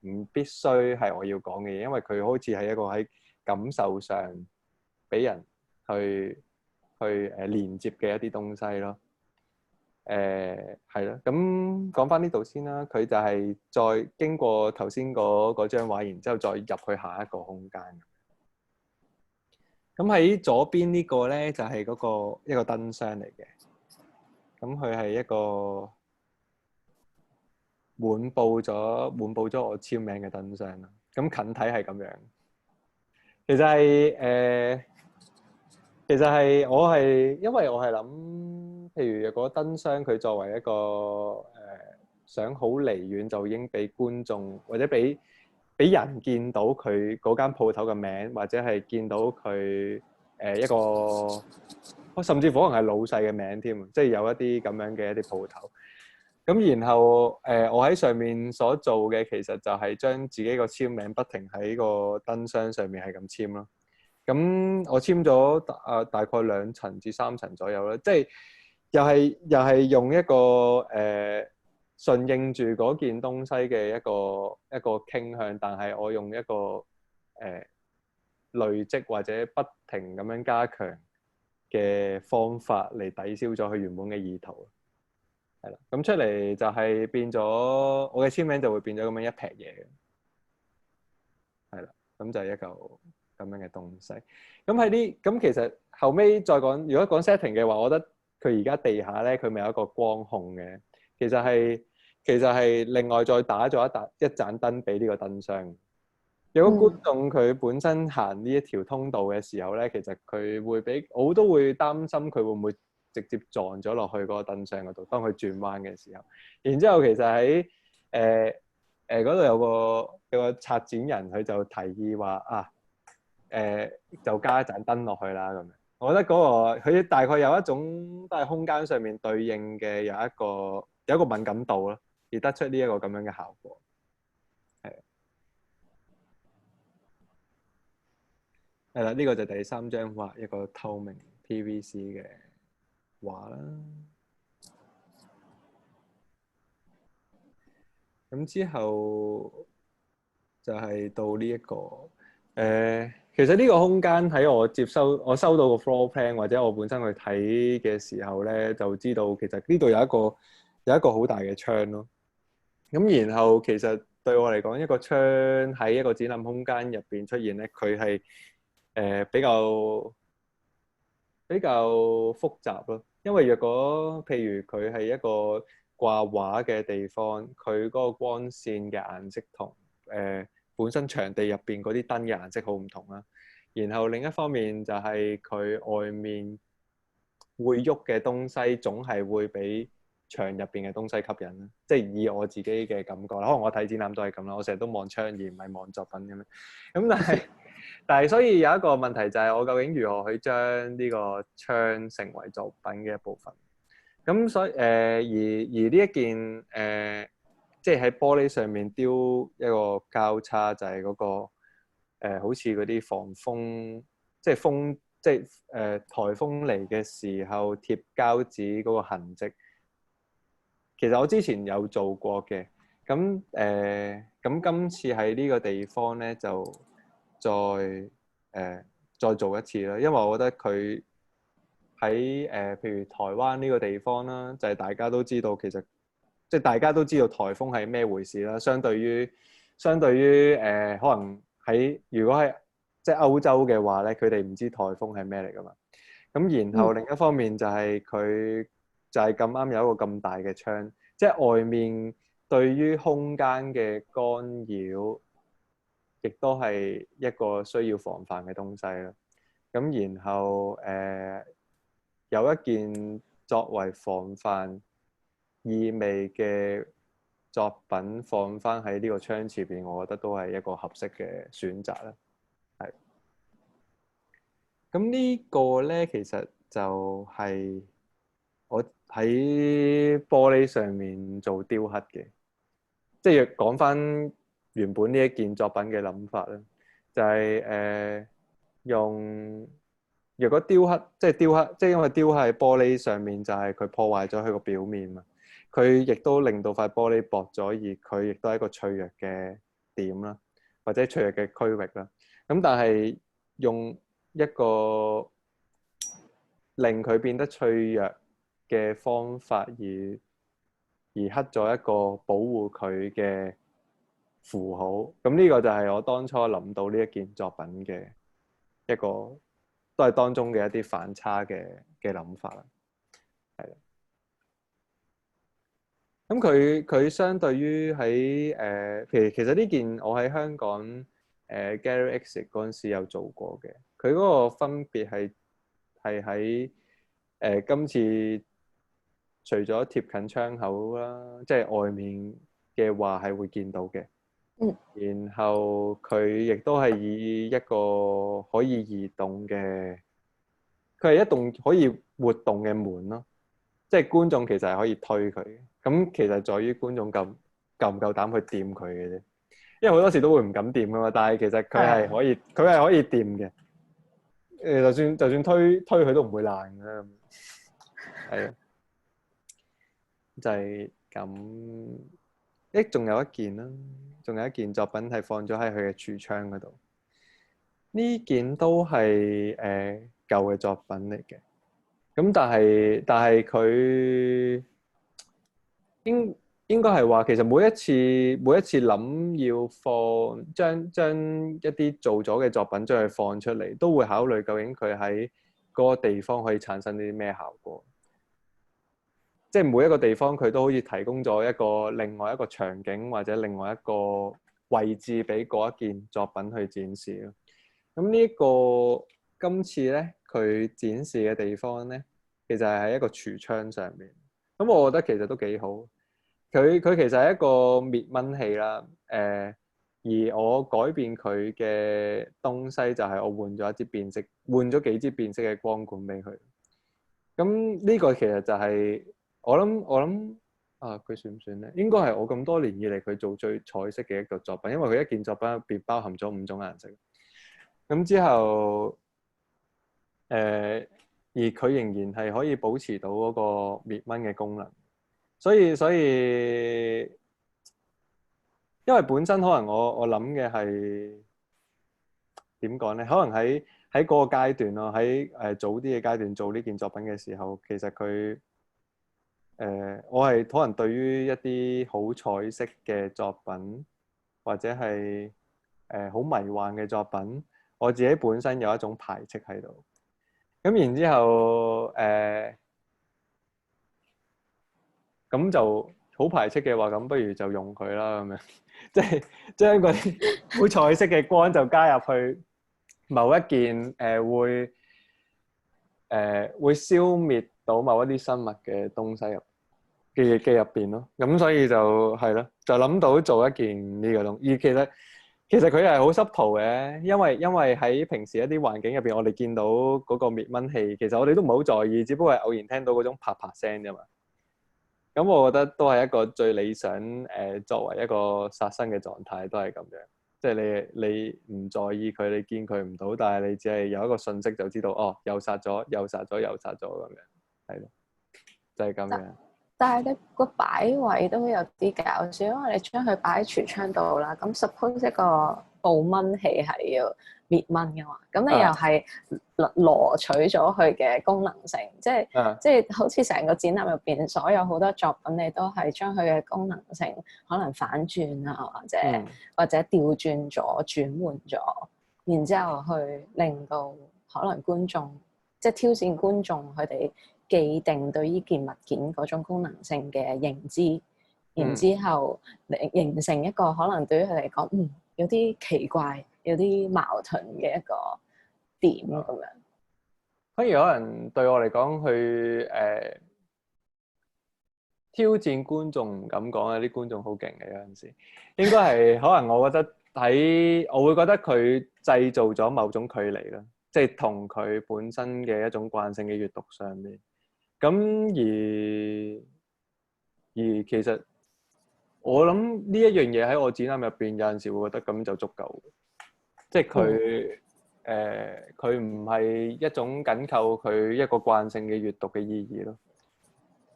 唔必須係我要講嘅嘢，因為佢好似係一個喺感受上俾人去連接嘅一啲東西咯。係咯，咁講翻呢度先啦。佢就係再經過頭先嗰張畫，然之後再入去下一個空間。咁喺左邊呢個咧就係一個燈箱嚟嘅。咁佢係一個滿佈咗我簽名嘅燈箱啦。咁近睇係咁樣。其實係我係因為我係諗，譬如若果燈箱佢作為一個想好離遠就已經俾觀眾或者俾人見到佢嗰間鋪頭嘅名，或者係見到佢一個甚至乎可能係老細嘅名添，即係有一啲咁樣嘅一啲鋪頭。咁然後我喺上面所做嘅其實就係將自己個簽名不停喺個燈箱上面係咁簽咯。咁我簽咗大概2層至3層左右啦，即係又係用一個順應住嗰件東西嘅一個傾向，但係我用一個累積或者不停咁樣加強嘅方法嚟抵消咗佢原本嘅意圖。係啦，咁出嚟就係變咗我嘅簽名就會變咗咁樣一撇嘢嘅。係啦，咁就係一嚿咁樣嘅東西。咁其實後尾再講，如果講 setting 嘅話，我覺得佢而家地下咧，佢咪有一個光控嘅。其實係另外再打咗一盞燈俾呢個燈箱。如果觀眾佢本身行呢一條通道嘅時候咧，其實佢會我都會擔心佢會唔會直接撞咗落去嗰個燈箱嗰度，當佢轉彎嘅時候。然之後其實喺嗰度有個策展人，佢就提議話就加一盞燈落去啦咁樣。我覺得嗰個佢大概有一種都係空間上面對應嘅有一個敏感度咯，而得出呢一個咁樣嘅效果。係啦，呢個就第3張畫，一個透明 PVC 嘅畫啦。咁之後就係到呢一個其實呢個空間喺我收到個 floor plan 或者我本身去睇嘅時候咧，就知道其實呢度有一個好大嘅窗咯。咁然後其實對我嚟講，一個窗喺一個展覽空間入邊出現咧，佢係比較複雜咯。因為若果譬如佢係一個掛畫嘅地方，佢嗰個光線嘅顏色同本身場地入邊嗰啲燈嘅顏色好唔同啦。然後另一方面就係佢外面會喐嘅東西，總係會比場入邊嘅東西吸引啦。即係以我自己嘅感覺啦，可能我睇展覽都係咁啦。我成日都望窗而唔係望作品咁樣。咁但係所以有一個問題就係我究竟如何去將呢個窗成為作品嘅一部分？咁所以而呢一件即係喺玻璃上面丟一個交叉，就係嗰個好似嗰啲防風，即係颱風嚟嘅時候貼膠紙嗰個痕跡。其實我之前有做過嘅，咁今次喺呢個地方咧就再做一次啦，因為我覺得佢喺譬如台灣呢個地方啦，就係大家都知道，其實即係大家都知道颱風係咩回事啦。相對於可能如果係即係歐洲嘅話咧，佢哋唔知颱風係咩嚟㗎嘛。咁然後另一方面就係佢就係咁啱有一個咁大嘅窗，即係外面對於空間嘅干擾，亦都係一個需要防範嘅東西啦。咁然後有一件作為防範意味嘅作品放翻喺呢個窗前邊，我覺得都係一個合適嘅選擇啦。係。咁呢個咧，其實就係我喺玻璃上面做雕刻嘅，即係講翻原本呢一件作品嘅諗法啦，就係用若果雕刻，即係因為雕刻喺玻璃上面，就係佢破壞咗佢個表面嘛，佢亦都令到塊玻璃薄咗，而佢亦都係一個脆弱嘅點啦，或者脆弱嘅區域啦。咁但係用一個令佢變得脆弱嘅方法而刻咗一個保護佢嘅符號，咁呢個就係我當初諗到呢一件作品嘅一個，都係當中嘅一啲反差嘅諗法啦。係啦，咁佢相對於喺其實呢件我喺香港Gallery Exit 嗰陣時有做過嘅，佢嗰個分別係喺今次除咗貼近窗口啦，即係外面嘅畫係會見到嘅。然後佢亦都係以一個可以移動嘅，佢係一棟可以活動嘅門咯。即係觀眾其實係可以推佢嘅。咁其實在於觀眾夠唔夠膽去掂佢嘅啫。因為好多時都會唔敢掂噶嘛，但係其實佢係可以，佢係可以掂嘅。就算推佢都唔會爛嘅。係啊，就係咁。仲有一件啦，仲有一件作品係放咗喺佢嘅櫥窗嗰度。呢件都係舊嘅作品嚟嘅。咁但係佢應該係話，其實每一次諗要將一啲做咗嘅作品將佢放出嚟，都會考慮究竟佢喺嗰個地方可以產生啲咩效果。即係每一個地方佢都好似提供咗另外一個場景或者另外一個位置俾嗰一件作品去展示咯。咁今次咧佢展示嘅地方咧，其實係喺一個櫥窗上面。咁我覺得其實都幾好。佢其實係一個滅蚊器啦。而我改變佢嘅東西就係我換咗幾支變色嘅光管俾佢。咁呢個其實就係我諗佢算唔算咧？應該係我咁多年以嚟佢做最彩色嘅一個作品，因為佢一件作品入邊包含咗5種顏色。咁之後而佢仍然係可以保持到嗰個滅蚊嘅功能。所以因為本身可能我諗嘅係點講咧？可能喺嗰個階段咯，喺早啲嘅階段做呢件作品嘅時候，其實佢我係可能對於一啲好彩色嘅作品或者係好迷幻嘅作品，我自己本身有一種排斥喺度。咁然之後咁就好排斥嘅話，咁不如就用佢啦咁樣，即係將嗰啲好彩色嘅光就加入去某一件會消滅到某一啲生物嘅東西入邊咯。咁所以就係咯，就諗到做一件呢個東西。而其實佢係好濕圖嘅，因為喺平時一啲環境入邊，我哋見到嗰個滅蚊器，其實我哋都唔係好在意，只不過係偶然聽到嗰種啪啪聲啫嘛。咁我覺得都係一個最理想作為一個殺生嘅狀態，都係咁樣。即係你唔在意佢，你見佢唔到，但係你只係有一個訊息就知道，哦，又殺咗咁樣，係咯，就係咁樣。但係你個擺位都有啲搞笑，因為你將佢擺喺櫥窗度啦。咁 suppose 一個捕蚊器係要滅蚊嘅嘛，咁你又係羅取咗佢嘅功能性，即係好似成個展覽入邊所有好多作品，你都係將佢嘅功能性可能反轉啊，或者調轉咗、轉換咗，然之後去令到可能觀眾即係挑戰觀眾佢哋既定對呢件物件嗰種功能性嘅認知，然之後形成一個可能對於佢嚟講，有啲奇怪、有啲矛盾嘅一個點咁樣。反而可能對我嚟講，去挑戰觀眾唔敢講啊，啲觀眾好勁嘅有陣時，應該係可能我覺得我會覺得佢製造咗某種距離啦，即係同佢本身嘅一種慣性嘅閱讀上面。咁而其實我諗呢一樣嘢喺我展覽入邊有陣時會覺得咁就足夠，即係佢唔係一種緊扣佢一個慣性嘅閱讀嘅意義咯。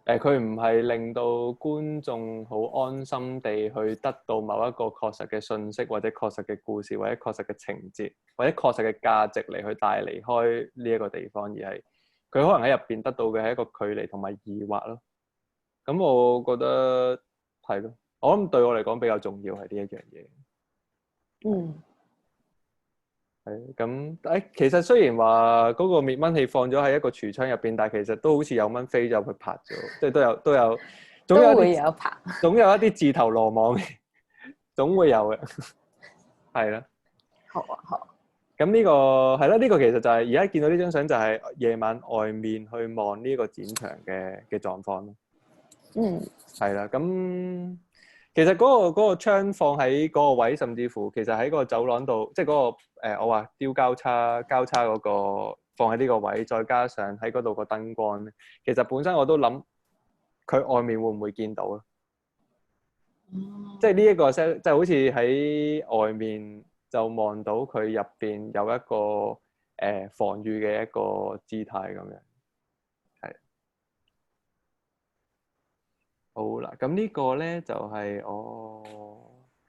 佢唔係令到觀眾好安心地去得到某一個確實嘅信息，或者確實嘅故事，或者確實嘅情節，或者確實嘅價值嚟去帶離開呢一個地方，而係佢可能喺入邊得到嘅係一個距離同埋疑惑咯。咁我覺得係咯，我諗對我嚟講比較重要係呢一樣嘢。嗯。係咁，其實雖然話嗰個滅蚊器放咗喺一個櫥窗入邊，但係其實都好似有蚊飛咗去拍咗，即係都有，總有會有拍，總有一啲自投羅網嘅，總會有嘅，係啦。好啊，好。咁呢個係啦，呢個其實就係而家見到呢張相，就係夜晚外面去望呢個展場嘅狀況咯。嗯，係啦，咁。其實嗰個窗放喺嗰個位，甚至乎其實喺個走廊度，即係嗰個我話雕交叉嗰個放喺呢個位，再加上喺嗰度個燈光咧，其實本身我都諗佢外面會唔會見到咯？即係呢一個即係好似喺外面就望到佢入邊有一個防禦嘅一個姿態咁樣。好啦，咁呢個咧就係我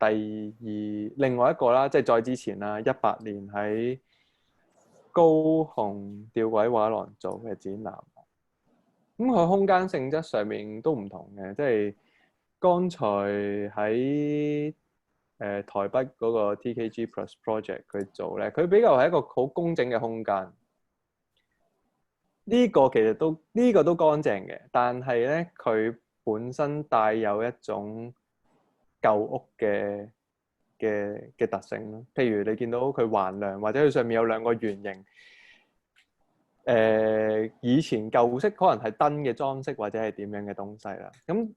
另外一個啦，即係再之前啦，18年喺高雄吊詭畫廊做嘅展覽。咁佢空間性質上面都唔同嘅，即係剛才喺台北嗰個 TKG Plus Project 佢做咧，佢比較係一個好工整嘅空間。呢個其實都乾淨嘅，但係咧佢本身帶有一種舊屋嘅特性咯，譬如你見到佢橫梁或者佢上面有兩個圓形，以前舊式可能係燈嘅裝飾或者係點樣嘅東西啦。咁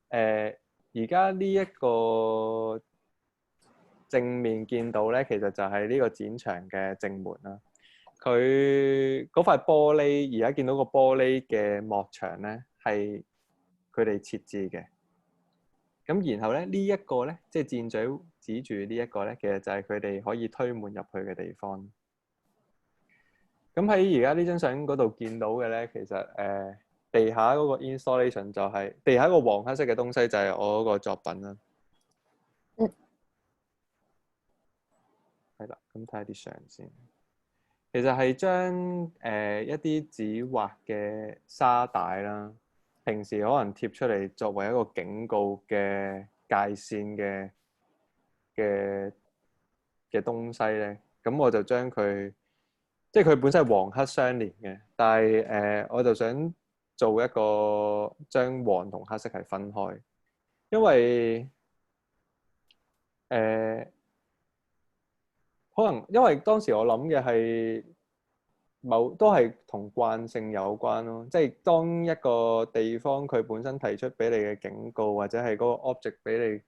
而家呢一個正面見到咧，其實就係呢個展場嘅正門啦。佢嗰塊玻璃，而家見到個玻璃嘅幕牆咧係佢哋設置嘅，咁然後咧呢一個咧，即係箭嘴指住呢一個咧，其實就係佢哋可以推門入去嘅地方。咁喺而家呢張相嗰度見到嘅咧，其實地下嗰個 installation 就係地下一個黃黑色嘅東西，就係我嗰個作品啦。係啦，咁睇下啲相先。其實係將一啲紙畫嘅沙帶啦。平時可能貼出嚟作為一個警告嘅界線嘅東西咧，咁我就將佢，即係佢本身係黃黑相連嘅，但係我就想做一個將黃同黑色係分開，因為可能因為當時我諗嘅係都係同慣性有關咯，即係當一個地方佢本身提出俾你嘅警告，或者係嗰個 object 俾你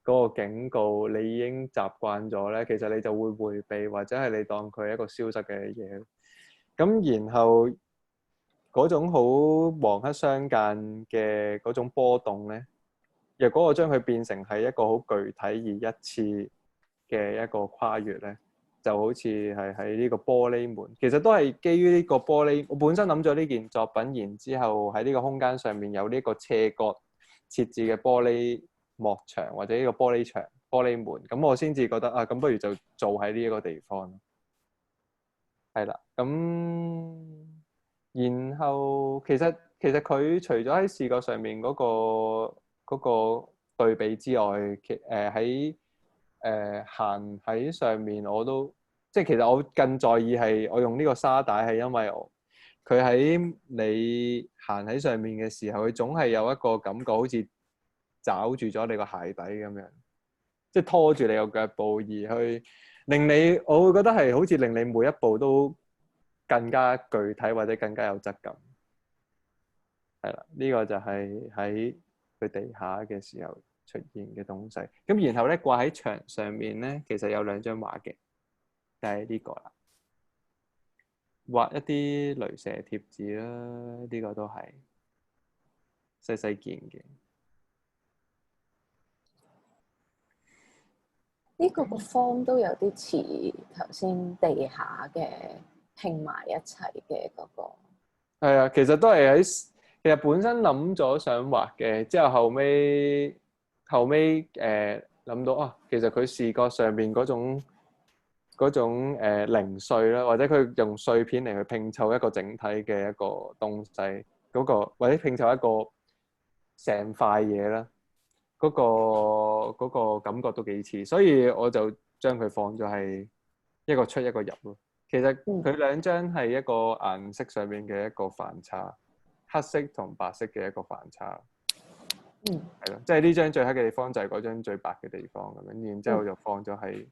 嗰個警告，你已經習慣咗咧，其實你就會迴避，或者係你當佢係一個消失嘅嘢。咁然後嗰種好黃黑相間嘅嗰種波動咧，若果我將佢變成係一個好具體而一次嘅一個跨越咧，就好似係喺呢個玻璃門，其實都係基於呢個玻璃。我本身諗咗呢件作品，然之後喺呢個空間上面有呢個斜角設置嘅玻璃幕牆或者呢個玻璃牆、玻璃門，咁我先至覺得啊，咁不如就做喺呢一個地方。係啦，咁然後其實佢除咗喺視覺上面嗰個對比之外，喺行喺上面我都即係其實我更在意係我用呢個沙帶係因為佢喺你行喺上面嘅時候，佢總係有一個感覺好似抓住咗你個鞋底咁樣，即係拖住你個腳步而去令你，我會覺得係好似令你每一步都更加具體或者更加有質感。係啦，呢個就係喺佢佢地下嘅時候出現嘅東西。咁然後咧掛喺牆上面咧，其實有兩張畫嘅，就係呢個啦，畫一啲雷射貼紙啦，呢個都係細細件嘅。呢個個 form 都有啲似頭先地下嘅拼埋一齊嘅嗰個。係啊，其實都係其實本身諗咗想畫嘅，之後後尾諗到啊，其實佢視覺上邊嗰種零碎啦，或者佢用碎片嚟去拼湊一個整體嘅一個東西，或者拼湊一個成塊嘢啦，嗰個感覺都幾似，所以我就將佢放咗係一個出一個入咯。其實佢兩張係一個顏色上面嘅一個反差，黑色同白色嘅一個反差。係咯，即係呢張最黑嘅地方就係嗰張最白嘅地方咁樣，然之後就放咗喺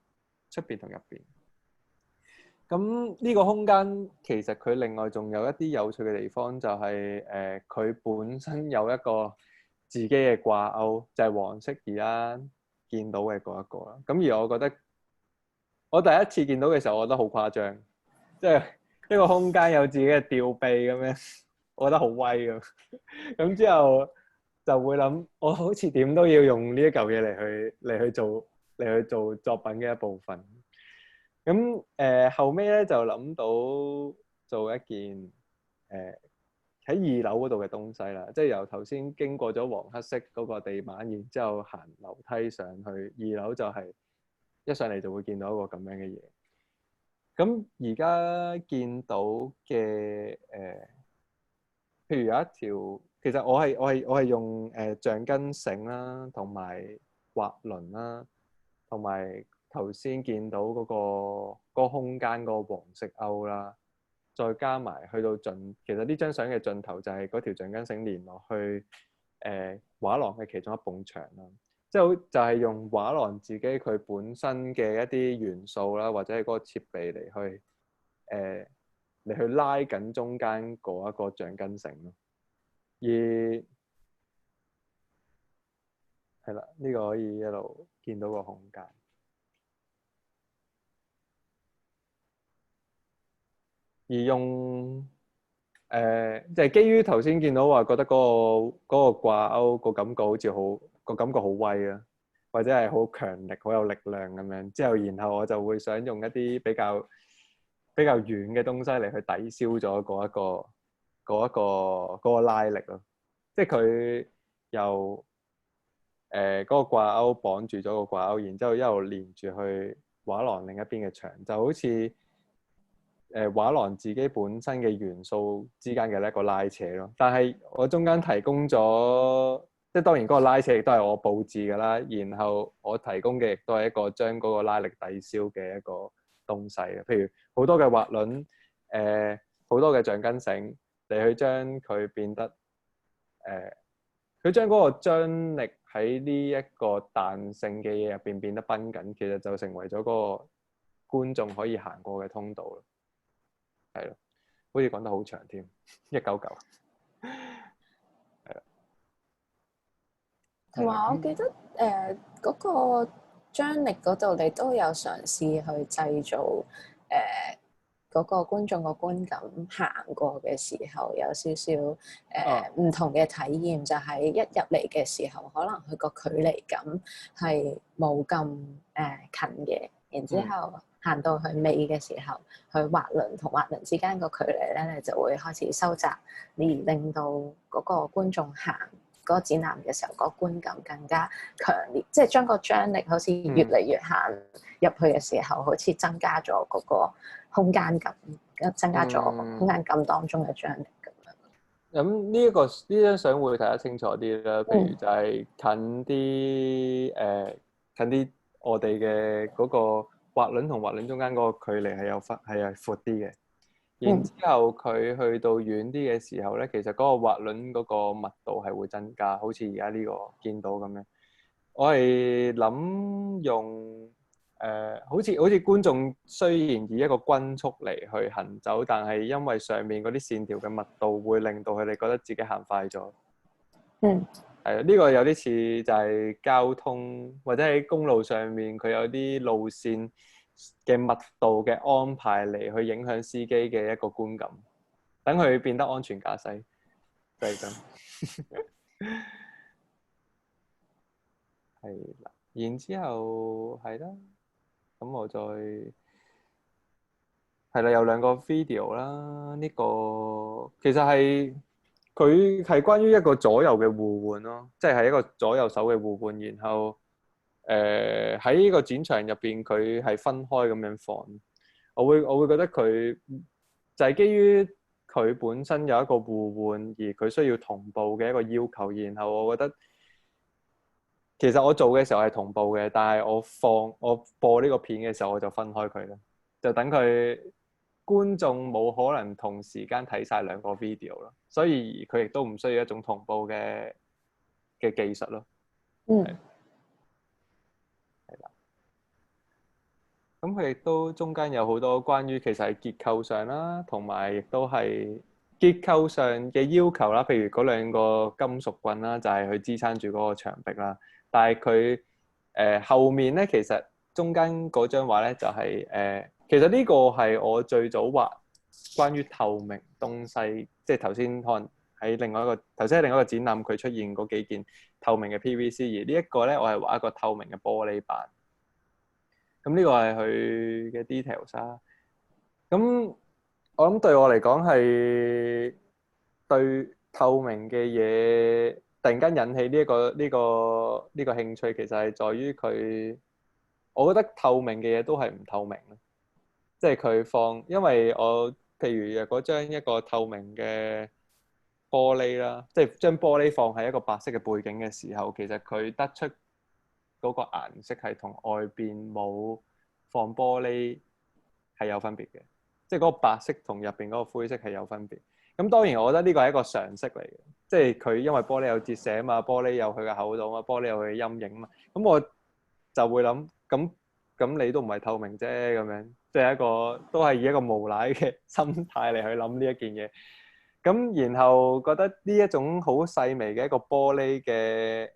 出邊同入邊。咁呢個空間其實佢另外仲有一啲有趣嘅地方，就係佢本身有一個自己嘅掛鈎，就係黃色而家見到嘅嗰一個啦。咁而我覺得我第一次見到嘅時候，我覺得好誇張，即係一個空間有自己嘅吊臂咁樣，我覺得好威咁。咁之後就會諗，我好似點都要用呢一嚿嘢嚟去做作品嘅一部分。咁後尾咧就諗到做一件喺二樓嗰度嘅東西啦，即係由頭先經過咗黃黑色嗰個地板，然之後行樓梯上去二樓，就係一上嚟就會見到一個咁樣嘅嘢。咁而家見到嘅譬如有一條，其實我係用橡筋繩啦，同埋滑輪啦，同埋頭先見到嗰個空間嗰個黃色勾啦，再加埋去到盡，其實呢張相嘅盡頭就係嗰條橡筋繩連落去畫廊嘅其中一埲牆啦，即係就係用畫廊自己佢本身嘅一啲元素啦，或者係嗰個設備嚟去拉緊中間嗰一個橡筋繩咯，而係啦，呢個可以一路見到個空間。而用就係基於頭先見到話，覺得嗰個掛鈎個感覺好似個感覺好威啊，或者係好強力、好有力量咁樣。之後然後我就會想用一啲比較軟嘅東西嚟去抵消咗嗰個拉力咯。即係佢由嗰個掛鈎綁住咗個掛鈎，然之後一路連住去畫廊另一邊嘅牆，就好似畫廊自己本身嘅元素之間嘅一個拉扯咯。但係我中間提供咗，即係當然嗰個拉扯亦都係我佈置㗎啦。然後我提供嘅亦都係一個將嗰個拉力抵消嘅一個東西啊。譬如好多嘅滑輪，好多嘅橡筋繩，你去將佢變得佢將嗰個張力喺呢一個彈性嘅嘢入邊變得繃緊，其實就成為咗嗰個觀眾可以行過嘅通道咯。係咯，好似講得好長添，199。係啦，同埋我記得嗰個張力嗰度，你都有嘗試去製造嗰個觀眾個觀感，行過嘅時候有少少唔同嘅體驗，就係一入嚟嘅時候，可能佢個距離感係冇咁近嘅，然之後行到去尾嘅時候，去滑輪同滑輪之間個距離咧，你就會開始收窄，而令到嗰個觀眾行嗰個展覽嘅時候，嗰個觀感更加強烈，即係將個張力好似越嚟越行入去嘅時候，好似增加咗嗰個空間感，增加咗空間感當中嘅張力咁樣。咁呢張相會睇得清楚啲啦。譬如就係近啲我哋嘅嗰個滑輪同滑輪中間嗰個距離係闊啲嘅。然之後佢去到遠啲嘅時候咧，其實嗰個滑輪嗰個密度係會增加，好似而家呢個見到咁樣。我係諗用好似觀眾雖然以一個均速嚟去行走，但係因為上面嗰啲線條嘅密度會令到佢哋覺得自己行快咗。係啊，呢個有啲似就係交通或者喺公路上面，佢有啲路線嘅密度嘅安排嚟去影響司機嘅一個觀感，等佢變得安全駕駛，就係咁。係啦，然之後係啦，咁我再係啦，有兩個 video 啦。呢個其實係佢係關於一個左右嘅互換咯，即係一個左右手嘅互換。然後喺呢個展場入邊，佢係分開咁樣放。我會覺得佢就係基於佢本身有一個互換，而佢需要同步嘅一個要求。然後我覺得其實我做嘅時候係同步嘅，但係我播呢個片嘅時候，我就分開佢啦，就等佢觀眾冇可能同時間睇晒兩個 video 咯，所以佢亦都唔需要一種同步嘅技術咯。嗯，係啦。咁佢亦都中間有好多關於其實係結構上啦，同埋亦都係結構上嘅要求啦。譬如嗰兩個金屬棍啦，就係去支撐住嗰個牆壁啦。但係佢後面咧，其實中間嗰張畫咧就係其實呢個係我最早畫關於透明東西，即係頭先可能喺另外一個展覽佢出現嗰幾件透明嘅 PVC， 而呢一個咧我係畫一個透明嘅玻璃板。咁呢個係佢嘅 details 啦。咁我諗對我嚟講係對透明嘅嘢突然間引起呢個興趣，其實係在於佢，我覺得透明嘅嘢都係唔透明咯。即係佢放，因為我譬如若果將一個透明嘅玻璃啦，即係將玻璃放喺一個白色嘅背景嘅時候，其實佢得出嗰個顏色係同外邊冇放玻璃係有分別嘅，即係嗰個白色同入邊嗰個灰色係有分別。咁當然我覺得呢個係一個常識嚟嘅，即係佢因為玻璃有折射啊嘛，玻璃有佢嘅厚度啊嘛，玻璃有佢嘅陰影啊嘛，咁我就會諗咁你都唔係透明啫，咁樣即係一個都係以一個無賴嘅心態嚟去諗呢一件嘢。咁然後覺得呢一種好細微嘅一個玻璃嘅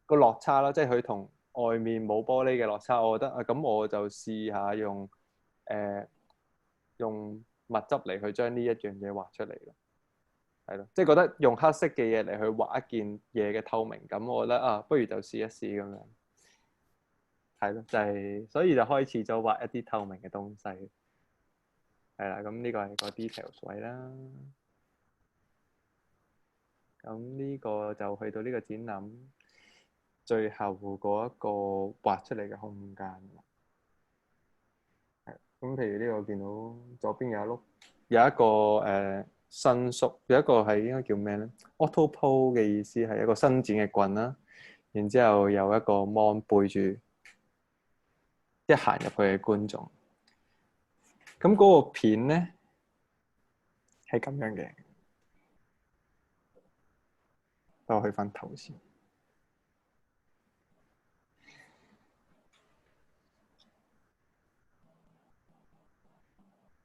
個落差啦，即係佢同外面冇玻璃嘅落差，我覺得咁我就試下用墨汁嚟去將呢一樣嘢畫出嚟咯，係咯，即係覺得用黑色嘅嘢嚟去畫一件嘢嘅透明感，我覺得不如就試一試咁樣，係咯，就係所以就開始咗畫一啲透明嘅東西，係啦，咁呢個係個 details 位啦。咁呢個就去到呢個展覽最後嗰一個畫出嚟嘅空間。咁譬如呢個見到左邊有一碌，有一個伸縮，有一個係應該叫咩咧？Auto Pull 嘅意思係一個伸展嘅棍啦。然之後有一個 mon 背住一行入去嘅觀眾。咁嗰個片咧係咁樣嘅，等我去翻頭先。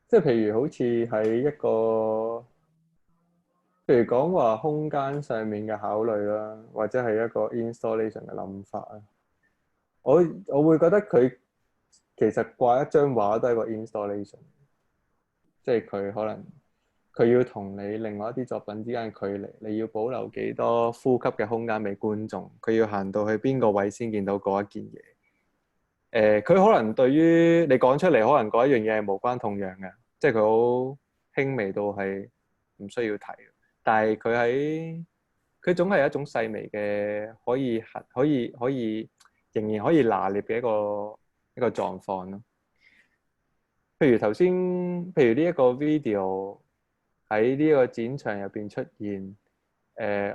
即係譬如好似喺一個，譬如講話空間上面嘅考慮啦，或者係一個 installation 嘅諗法啊。我會覺得佢其實掛一張畫都係一個 installation，即係佢可能佢要同你另外一啲作品之間嘅距離，你要保留幾多呼吸嘅空間俾觀眾，佢要行到去邊個位先見到嗰一件嘢。佢可能對於你講出嚟，可能嗰一樣嘢係無關痛癢嘅，即係佢好輕微到係唔需要提。但係佢總係一種細微嘅，可以仍然可以拿捏嘅一個狀況咯。譬如頭先，譬如呢一個 video 喺呢個展場入邊出現，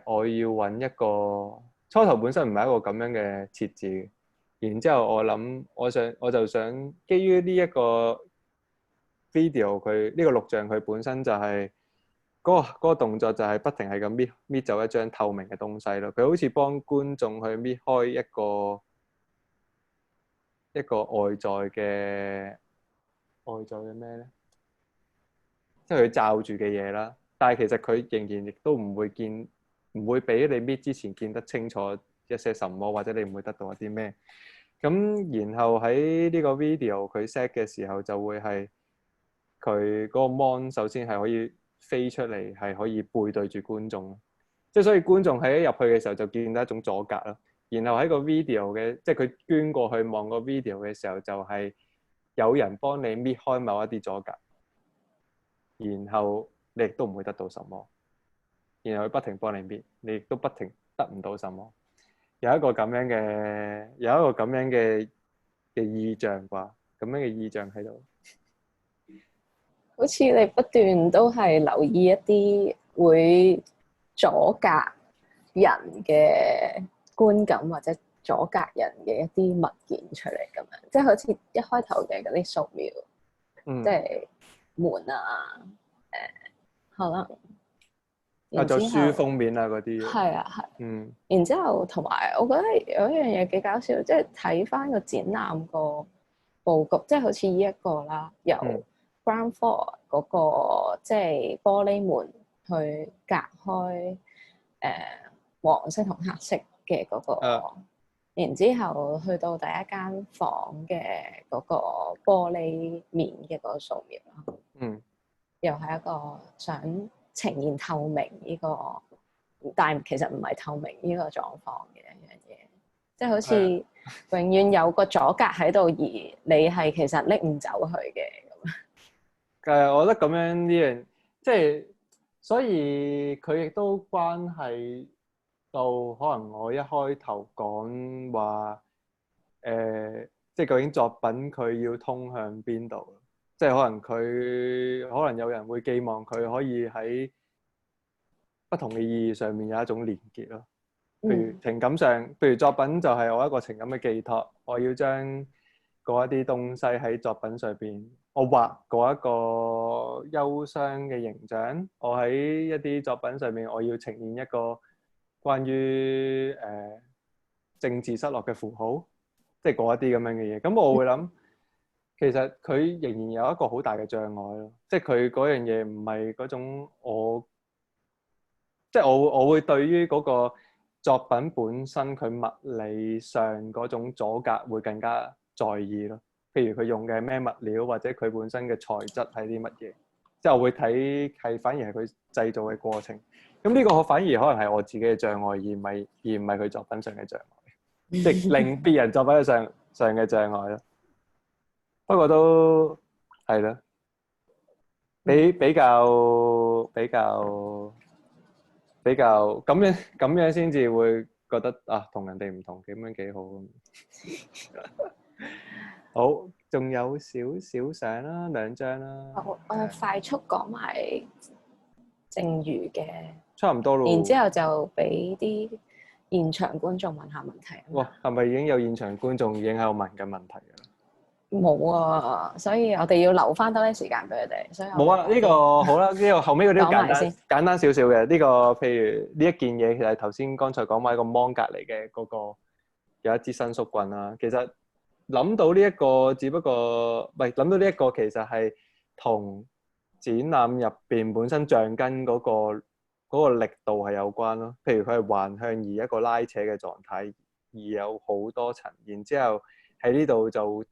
我要揾一個初頭本身唔係一個咁樣嘅設置。然之後我諗，我就想基於呢一個 video 佢呢個錄像佢本身就係嗰個動作就係不停係咁搣走一張透明嘅東西咯。佢好似幫觀眾去搣開一個外在嘅咩咧？即係佢罩住嘅嘢啦。但係其實佢仍然亦都唔會見唔會比你搣之前見得清楚一些什麼，或者你唔會得到一啲咩。咁然後喺呢個 video 佢 set 嘅時候就會係佢嗰個 mon 首先係可以飛出嚟，係可以背對住觀眾，即係所以觀眾喺一入去嘅時候就見到一種阻隔咯。然後喺個 video 嘅，即係佢捐過去望個 video 嘅時候，就係有人幫你搣開某一啲阻隔，然後你亦都唔會得到什麼，然後佢不停幫你搣，你亦都不停得唔到什麼。有一個咁樣嘅意象啩，咁樣嘅意象喺度。好似你不斷都係留意一啲會阻隔人嘅觀感或者阻隔人嘅一啲物件出嚟咁樣，即係好似一開頭嘅嗰啲素描，即係門啊，可能做書封面啊嗰啲。係啊係。然之後同埋我覺得有一樣嘢幾搞笑，即係睇翻個展覽個佈局，即係好似呢一個啦，由ground floor 嗰個即係玻璃門去隔開黃色同黑色嘅嗰個，然之後去到第一間房嘅嗰個玻璃面嘅嗰個素描啦，又係一個想呈現透明呢個，但係其實唔係透明呢個狀況嘅一樣嘢，即係好似永遠有個阻隔喺度，而你係其實拎唔走佢嘅。我覺得咁樣呢樣，即係所以佢亦都關係到可能我一開頭講話即係究竟作品佢要通向邊度？即係可能有人會寄望佢可以喺不同嘅意義上面有一種連結咯。譬如情感上，譬如作品就係我一個情感嘅寄託，我要將嗰一啲東西喺作品上邊。我畫過一個憂傷嘅形象，我喺一啲作品上面，我要呈現一個關於政治失落嘅符號，即係嗰一啲咁樣嘅嘢。咁我會諗，其實佢仍然有一個好大嘅障礙咯，即係佢嗰樣嘢唔係嗰種即係我會對於嗰個作品本身佢物理上嗰種阻隔會更加在意咯。譬如佢用嘅咩物料，或者佢本身嘅材質係啲乜嘢，即係我會睇係反而係佢製造嘅過程。咁呢個反而可能係我自己嘅障礙，而唔係佢作品上嘅障礙，即係令別人作品上嘅障礙咯。不過都係咯，比較咁樣先至會覺得啊，同人哋唔同，咁樣幾好。好，仲有少少相啦，2張啦。我快速講埋剩餘嘅，差唔多咯。然之後就俾啲現場觀眾問下問題。哇，係咪已經有現場觀眾已經喺度問緊問題㗎啦？冇啊，所以我哋要留翻多啲時間俾佢哋。所以冇啊，呢個好啦，呢個後尾嗰啲簡單少少嘅。呢個譬如呢一件嘢，其實係頭先剛才講埋一個芒隔離嘅嗰個有一支伸縮棍啦。其實諗到呢一個，只不過唔係諗到呢一個，其實係同展覽入邊本身橡筋嗰個力度係有關咯。譬如佢係橫向而一個拉扯嘅狀態，而有好多層，然之後喺呢度就會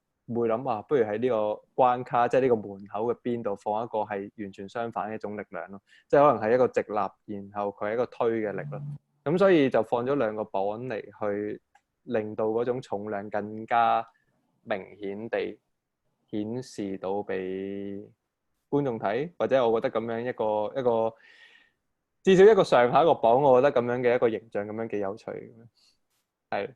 諗啊，不如喺呢個關卡，即係呢個門口嘅邊度放一個係完全相反嘅一種力量咯。即係可能係一個直立，然後佢係一個推嘅力咯。咁所以就放咗2個磅嚟去令到嗰種重量更加明顯地顯示到俾觀眾睇，或者我覺得咁樣一個至少一個上下一個磅，我覺得咁樣嘅一個形象咁樣幾有趣嘅。係。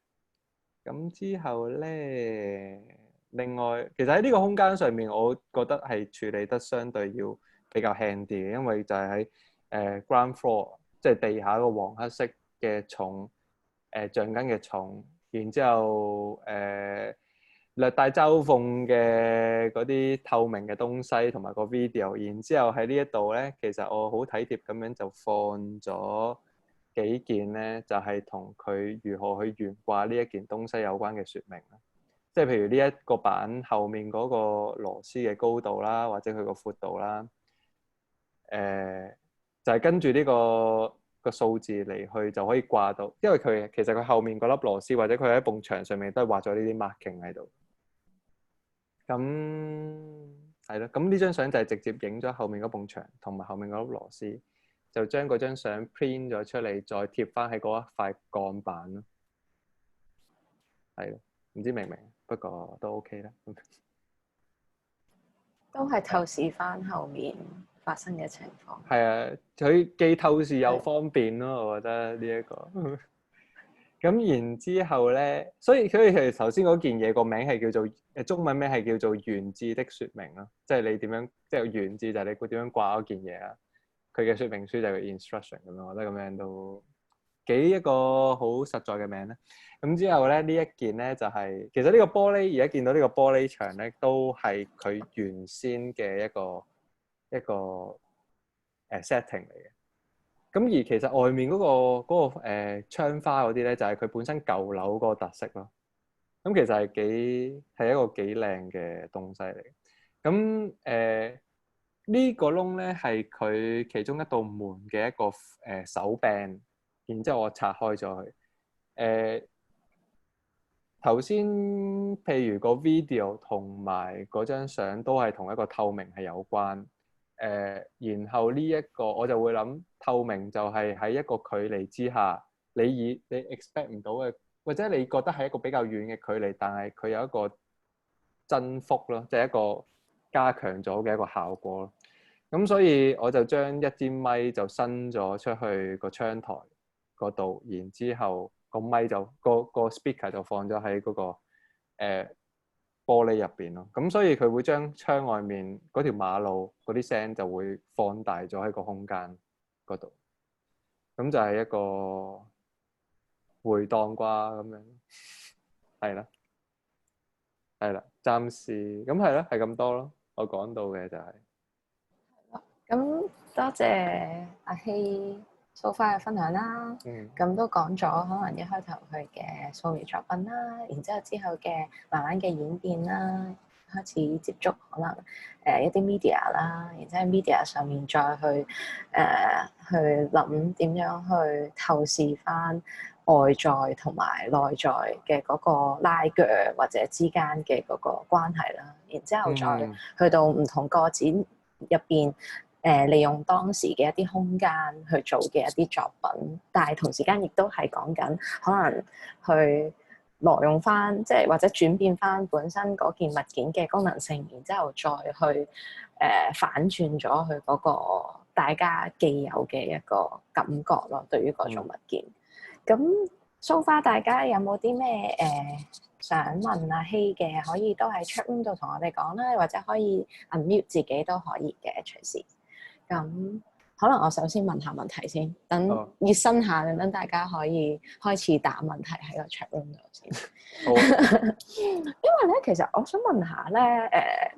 咁之後咧，另外其實喺呢個空間上面，我覺得係處理得相對要比較輕啲嘅，因為就係喺ground floor，即係地下個黃黑色嘅重橡筋嘅重，然之後略帶嘲諷嘅嗰啲透明嘅東西同埋個 video， 然之後喺呢一度咧，其實我好體貼咁樣就放咗幾件咧，就係同佢如何去懸掛呢一件東西有關嘅説明啦。即係譬如呢一個板後面嗰個螺絲嘅高度啦，或者佢個闊度啦，就係跟住呢個個數字嚟去就可以掛到，因為其實佢後面嗰粒螺絲或者佢喺埲牆上面都係畫咗呢啲 marking 喺度。咁係咯，咁呢張相就係直接影咗後面嗰埲牆同埋後面嗰粒螺絲，就將嗰張相 print 咗出嚟，再貼翻喺嗰一塊鋼板咯。係咯，唔知明唔明？不過都 OK 啦。都係透視翻後面發生嘅情況。係啊，佢既透視又方便咯，我覺得呢一個。咁然之後咧，所以其實頭先嗰件嘢個名係叫做中文名係叫做原字的説明咯，即係你點樣，即係原字就係你點樣掛嗰件嘢啊。佢嘅説明書就係 instruction 咁樣，我覺得咁樣都幾一個好實在嘅名咧。咁之後咧，呢一件咧就係其實呢個玻璃，而家見到呢個玻璃牆咧，都係佢原先嘅一個setting 嚟嘅。咁而其實外面嗰個窗花嗰啲咧，就係佢本身舊樓嗰個特色咯。咁其實係一個幾靚嘅東西嚟。咁呢個窿咧係佢其中一道門嘅一個手柄，然之後我拆開咗佢。頭先譬如個 video 同埋嗰張相都係同一個透明係有關。然後呢一個我就會諗透明就係喺一個距離之下，你 expect 唔到嘅，或者你覺得係一個比較遠嘅距離，但係佢有一個增幅咯，即係一個加強咗嘅一個效果咯。咁所以我就將一支咪就伸咗出去個窗台嗰度，然之後個咪就個 speaker 就放咗喺嗰個玻璃入邊咯。咁所以佢會將窗外面嗰條馬路嗰啲聲就會放大咗喺個空間嗰度。咁就係一個回盪啩咁樣，係啦，係啦，暫時咁係咯，係咁多咯。我講到嘅就係。咁多謝阿希so far嘅分享啦。咁都講咗可能一開頭佢嘅素描作品啦，然之後之後嘅慢慢嘅演變啦，開始接觸可能一啲 media 啦，然之後喺 media 上面再去諗點樣去透視翻外在同埋內在嘅嗰個拉鋸或者之間嘅嗰個關係啦，然之後再去到唔同個展入邊。利用當時嘅一啲空間去做嘅一啲作品，但係同時間亦都係講緊可能去挪用翻，即係或者轉變翻本身嗰件物件嘅功能性，然之後再去反轉咗佢嗰個大家既有嘅一個感覺咯。對於嗰種物件，咁so far大家有冇啲咩想問阿希嘅，可以都喺 chat room 度同我哋講啦，或者可以 unmute 自己都可以嘅，隨時。咁可能我首先問下問題先，等熱身下，等大家可以開始打問題喺個 chat room 度先。因為咧，其實我想問下咧，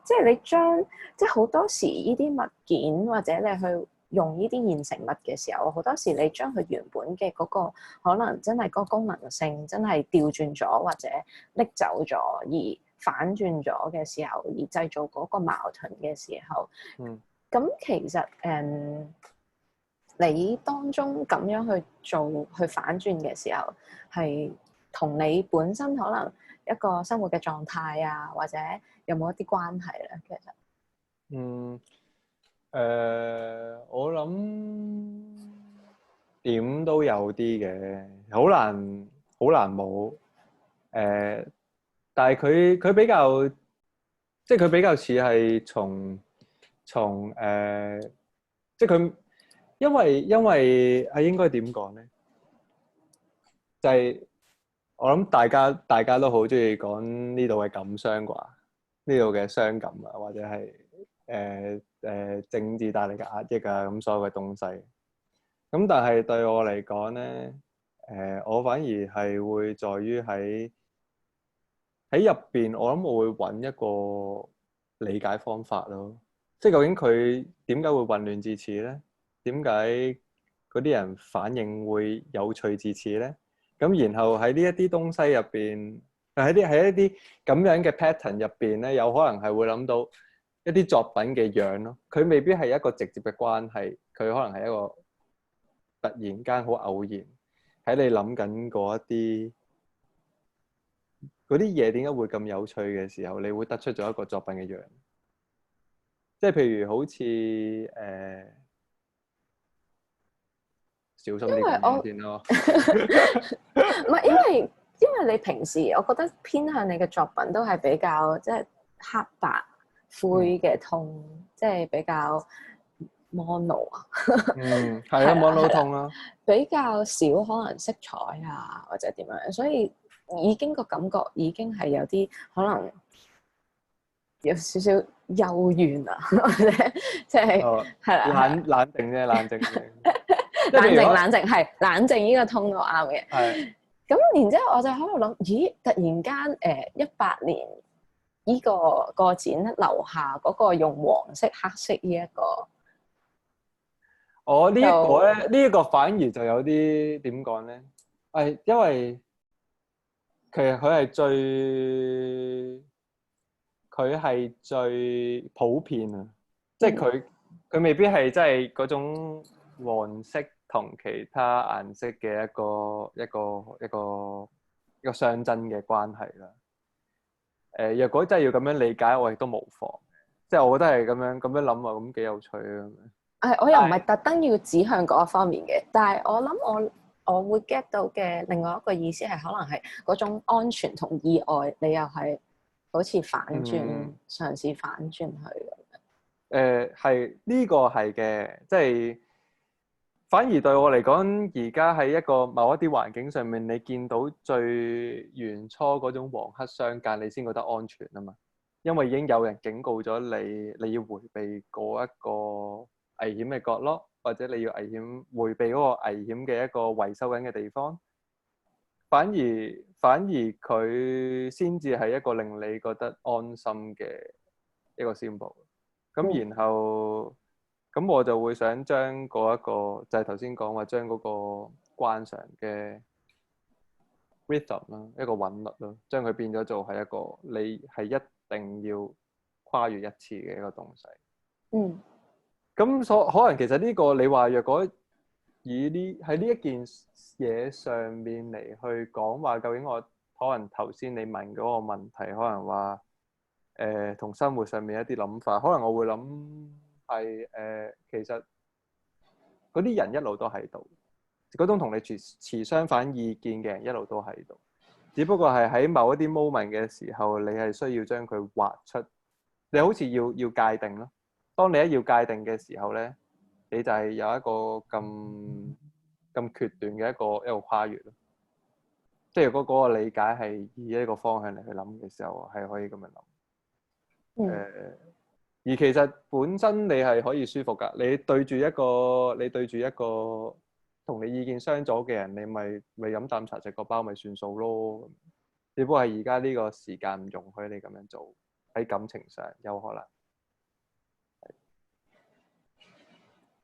即係你將即係好多時呢啲物件或者你去用呢啲現成物嘅時候，好多時你將佢原本嘅嗰個可能真係嗰個功能性真係調轉咗或者拎走咗而反轉咗嘅時候，而製造嗰個矛盾嘅時候，咁其實你當中咁樣去做去反轉嘅時候，係同你本身可能一個生活嘅狀態啊，或者有冇一啲關係咧？其實，我諗點都有啲嘅，好難冇。但係佢比較，即係佢比較似係從即係佢，因為應該點講咧？就係我諗大家都好中意講呢度嘅感傷啩，呢度嘅傷感啊，或者係政治帶嚟嘅壓抑啊，咁所有嘅東西。咁但係對我嚟講咧，我反而係會在於喺入邊，我諗我會揾一個理解方法咯。即係究竟佢點解會混亂至此咧？點解嗰啲人反應會有趣至此咧？咁然後喺呢一啲東西入邊，喺一啲咁樣嘅 pattern 入邊咧，有可能係會諗到一啲作品嘅樣咯。佢未必係一個直接嘅關係，佢可能係一個突然間好偶然喺你諗緊嗰啲嘢點解會咁有趣嘅時候，你會得出咗一個作品嘅樣。即係譬如好似小心啲講嘢先咯。唔係因為你平時我覺得偏向你嘅作品都係比較即係黑白灰嘅通，即係比較 mono 啊。係啊，mono 通啦，比較少可能色彩啊或者點樣，所以已經個感覺已經係有啲可能有少少幽怨啊，或者即係係啦，冷靜啫，冷靜啫。冷靜係冷靜呢個通都啱嘅。係。咁然之後我就喺度諗，咦？突然間18年呢個展樓下嗰個用黃色黑色呢一個，我呢一個咧，呢一個反而就有啲點講咧？因為其實佢係最普遍啊，即係佢未必係真係嗰種黃色同其他顏色嘅一個相爭嘅關係啦。若果真係要咁樣理解，我亦都無妨。即係我覺得係咁樣諗啊，咁幾有趣啊！我又唔係特登要指向嗰一方面嘅，但係我諗我會 get 到嘅另外一個意思係可能係嗰種安全同意外，你又係好似反轉，嘗試反轉去咁樣。係呢個係嘅，即係反而對我嚟講，而家喺一個某一啲環境上面，你見到最原初嗰種黃黑相間，你先覺得安全啊嘛，因為已經有人警告咗你，你要迴避嗰一個危險嘅角落，或者你要迴避嗰個危險嘅一個維修緊嘅地方，反而佢先至係一個令你覺得安心嘅一個 symbol。咁然後咁我就會想將嗰一個就係頭先講話將嗰個慣常嘅 rhythm 啦，一個韻律咯，將佢變咗做係一個你係一定要跨越一次嘅一個東西。咁可能其實呢個你話若果喺呢一件嘢上面嚟去講話，究竟我可能頭先你問嗰個問題，可能話同生活上面一啲諗法，可能我會諗係其實嗰啲人一路都喺度，嗰種同你持相反意見嘅人一路都喺度，只不過係喺某一啲 moment 嘅時候，你係需要將佢畫出，你好似要界定咯。當你一要界定嘅時候咧，你就係有一個咁決斷嘅一個跨越咯。即係如果嗰個理解係以一個方向嚟去諗嘅時候，係可以咁樣諗。而其實本身你係可以舒服㗎，你對住一個同你意見相左嘅人，你咪飲啖茶食個包咪算數咯。只不過係而家呢個時間唔容許你咁樣做，喺感情上有可能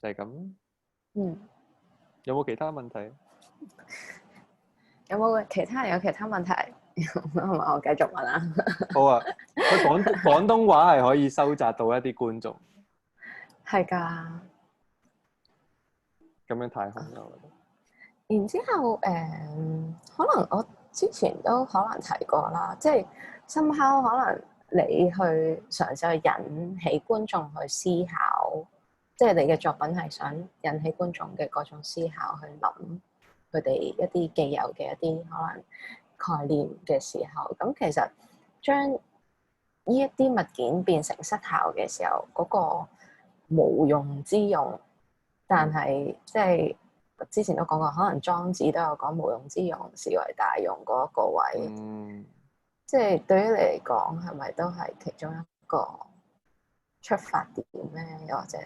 就係咁。有冇其他問題？有冇其他人有其他問題？係咪我繼續問啊？好啊，佢廣東話係可以收窄到一啲觀眾。係㗎。咁樣太好啦！我覺得。然之後可能我之前都可能提過啦，即係somehow可能你去嘗試去引起觀眾去思考，即係你嘅作品係想引起觀眾嘅嗰種思考去諗佢哋一啲既有嘅一啲可能概念嘅時候，咁其實將呢一啲物件變成失效嘅時候，嗰個無用之用，但係即係之前都講過，可能莊子都有講無用之用視為大用嗰一個位，即係對於你嚟講係咪都係其中一個出發點咧？又或者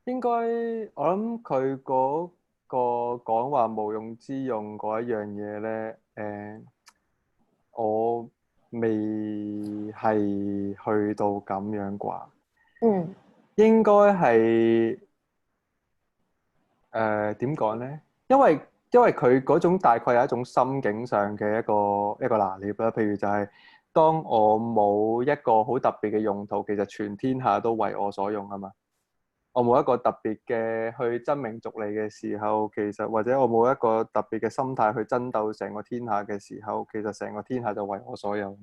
應該我諗佢嗰個講話無用之用嗰一樣嘢咧，我未係去到咁樣啩。應該係點講咧？因為佢嗰種大概有一種心境上嘅一個拿捏啦。譬如就係當我冇一個好特別嘅用途，其實全天下都為我所用啊嘛。我冇一個特別嘅去爭名逐利嘅時候，其實或者我冇一個特別嘅心態去爭鬥成個天下嘅時候，其實成個天下就為我所有。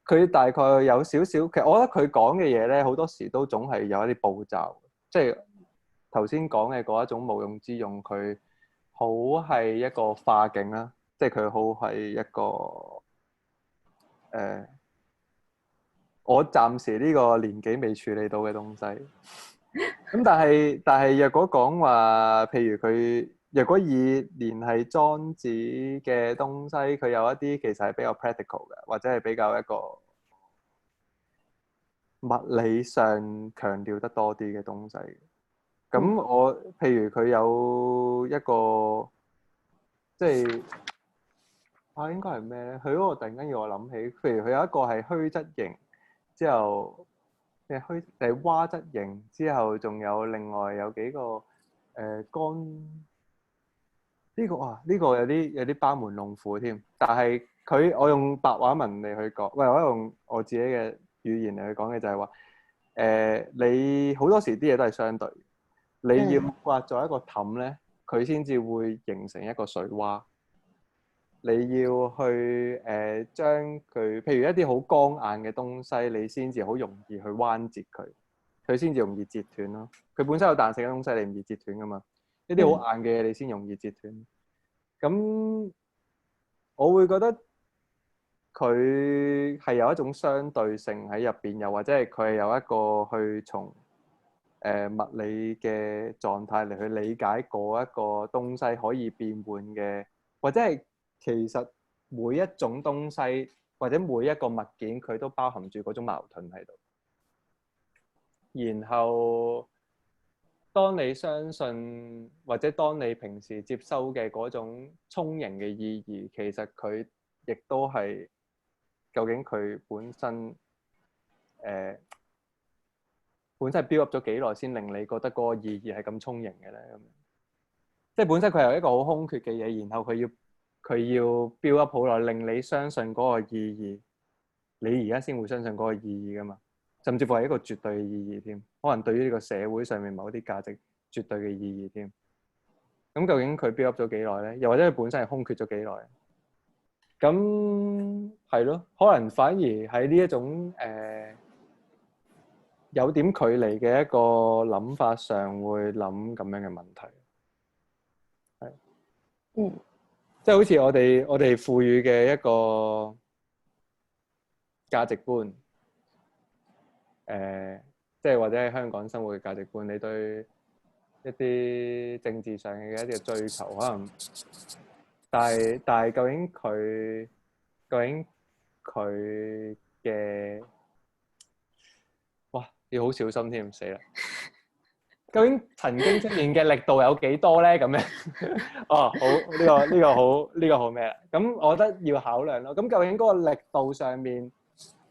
佢大概有少少，其實我覺得佢講嘅嘢咧，好多時都總係有一啲步驟，即係頭先講嘅嗰一種無用之用，佢好係一個化境啦，即係佢好係一個我暫時呢個年紀未處理到嘅東西。咁但係若果講話，譬如佢若果以連繫裝置嘅東西，佢有一啲其實係比較 practical 嘅，或者係比較一個物理上強調得多啲嘅東西。咁我譬如佢有一個即係應該係咩咧？佢嗰個突然間要我諗起，譬如佢有一個係虛質型，之後蛙質型，之後仲有另外有幾個乾呢個呢個有啲班門弄斧添。但係我用白話文嚟去講，我用我自己嘅語言嚟去講嘅就係話你好多時啲嘢都係相對，你要刮咗一個氹咧，佢先至會形成一個水蛙。你要去將佢，譬如一啲好剛硬嘅東西，你先至好容易去彎折佢，佢先至容易截斷咯。佢本身有彈性嘅東西，你唔易截斷噶嘛。一啲好硬嘅嘢，你先容易截斷。咁我會覺得佢係有一種相對性喺入邊，又或者係佢係有一個去從物理嘅狀態嚟去理解嗰一個東西可以變換嘅，或者係其實每一種東西或者每一個物件佢都包含住嗰種矛盾喺度。然後當你相信或者當你平時接收嘅嗰種充盈嘅意義，其實佢亦都係究竟佢本身本身係 build up 咗幾耐先令你覺得嗰個意義係咁充盈嘅咧？咁即係本身佢係一個好空缺嘅嘢，然後佢要 build up 好耐，令你相信嗰個意義，你而家先會相信嗰個意義噶嘛？甚至乎係一個絕對嘅意義添，可能對於呢個社會上面某啲價值絕對嘅意義添。咁究竟佢 build up 咗幾耐咧？又或者佢本身係空缺咗幾耐？咁係咯，可能反而喺呢一種有點距離嘅一個諗法上，會諗咁樣嘅問題。係，即係好似我哋賦予嘅一個價值觀，即係或者喺香港生活嘅價值觀，你對一啲政治上嘅一啲追求，可能，但係究竟佢嘅要好小心添，死啦！究竟曾經出現嘅力度有幾多咧？咁樣好呢個好咩啦？咁我覺得要考量咯。咁究竟嗰個力度上面，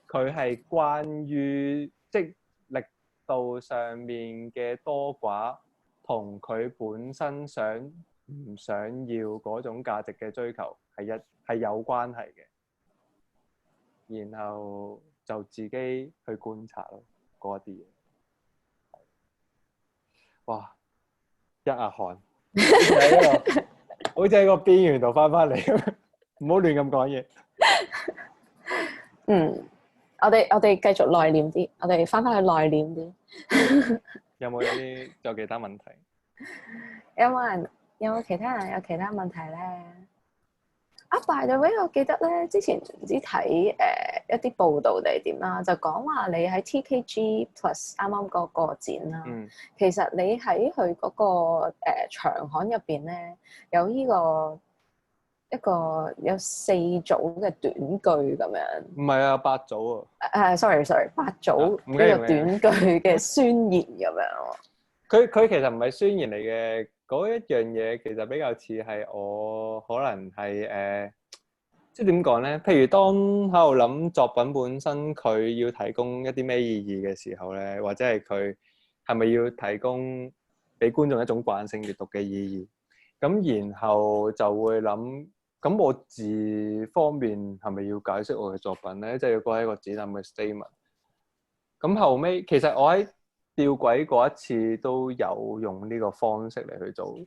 佢係關於即係力度上面嘅多寡，同佢本身想唔想要嗰種價值嘅追求係有關係嘅。然後就自己去觀察咯。嗰啲嘢，哇！一額汗，好似喺個邊緣度翻嚟咁，唔好亂咁講嘢。我哋繼續內斂啲，我哋翻去內斂啲。有冇其他問題？有冇其他人有其他問題咧？by the way，我記得咧，之前唔知睇一啲報道定係點啦，就講話你喺 TKG Plus 啱啱嗰個展啦，其實你喺佢嗰個長刊入邊咧，有一個有4組嘅短句咁樣。唔係啊，8組啊。sorry， 8組呢個短句嘅宣言咁樣。佢其實唔係宣言嚟嘅。嗰一樣嘢其實比較似係我可能係即係點講咧？譬如當喺度諗作品本身，佢要提供一啲咩意義嘅時候咧，或者係佢係咪要提供俾觀眾一種慣性閱讀嘅意義？咁然後就會諗，咁我字方面係咪要解釋我嘅作品咧？即係要講一個展覽嘅 statement。咁後尾其實我喺吊詭嗰一次都有用呢個方式嚟去做。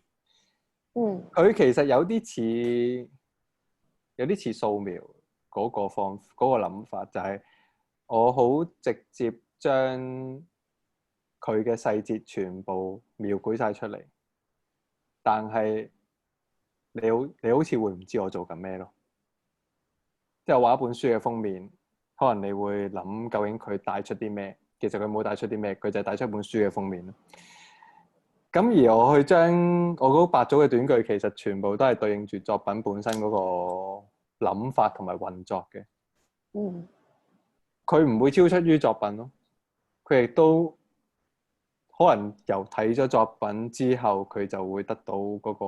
佢其實有啲似素描嗰個諗法，就係我好直接將佢嘅細節全部描繪晒出嚟，但係你好似會唔知我做緊咩咯。即係畫一本書嘅封面，可能你會諗究竟佢帶出啲咩，其實佢冇帶出啲咩，佢就係帶出一本書嘅封面咯。咁而我去將我嗰8組嘅短句，其實全部都係對應住作品本身嗰個諗法同埋運作嘅。佢唔會超出於作品咯。佢亦都可能由睇咗作品之後，佢就會得到嗰個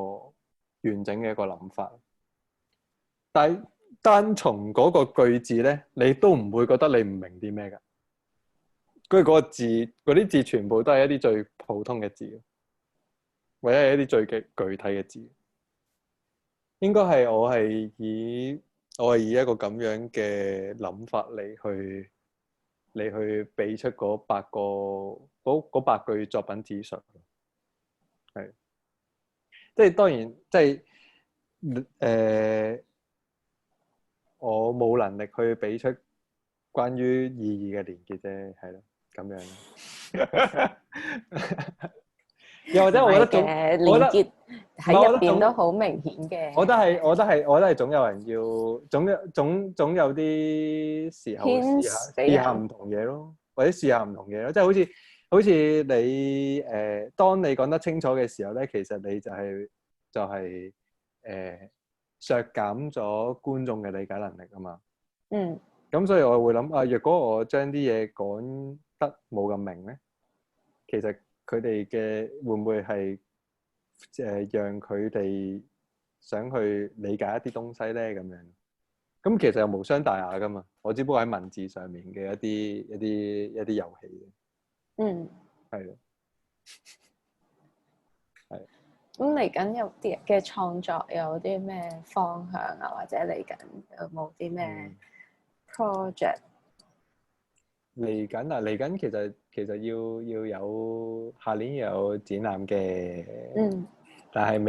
完整嘅一個諗法。但係單從嗰個句子咧，你都唔會覺得你唔明啲咩㗎。佢嗰個字，嗰啲字全部都係一啲最普通嘅字，或者係一啲最具體嘅字。應該係我係以一個咁樣嘅諗法嚟去俾出嗰8句作品指述。係，即係當然，即係我冇能力去俾出關於意義嘅連結啫，係咯，咁樣。又或者我覺得嘅連結喺入邊都好明顯嘅。我覺得係總有人要總有啲時候試下唔同嘢咯，或者試下唔同嘢咯，即係好似你當你講得清楚嘅時候咧，其實你就係削減咗觀眾嘅理解能力啊嘛。咁所以我會諗若果我將啲嘢講得冇咁明咧，其實佢哋嘅會唔會係讓佢哋想去理解一啲東西咧？咁樣咁其實又無傷大雅噶嘛。我只不過喺文字上面嘅一啲遊戲嘅。係咯，係。咁嚟緊有啲嘅創作有啲咩方向啊？或者嚟緊有冇啲咩 project？嚟緊其實要有下年有展覽嘅。但係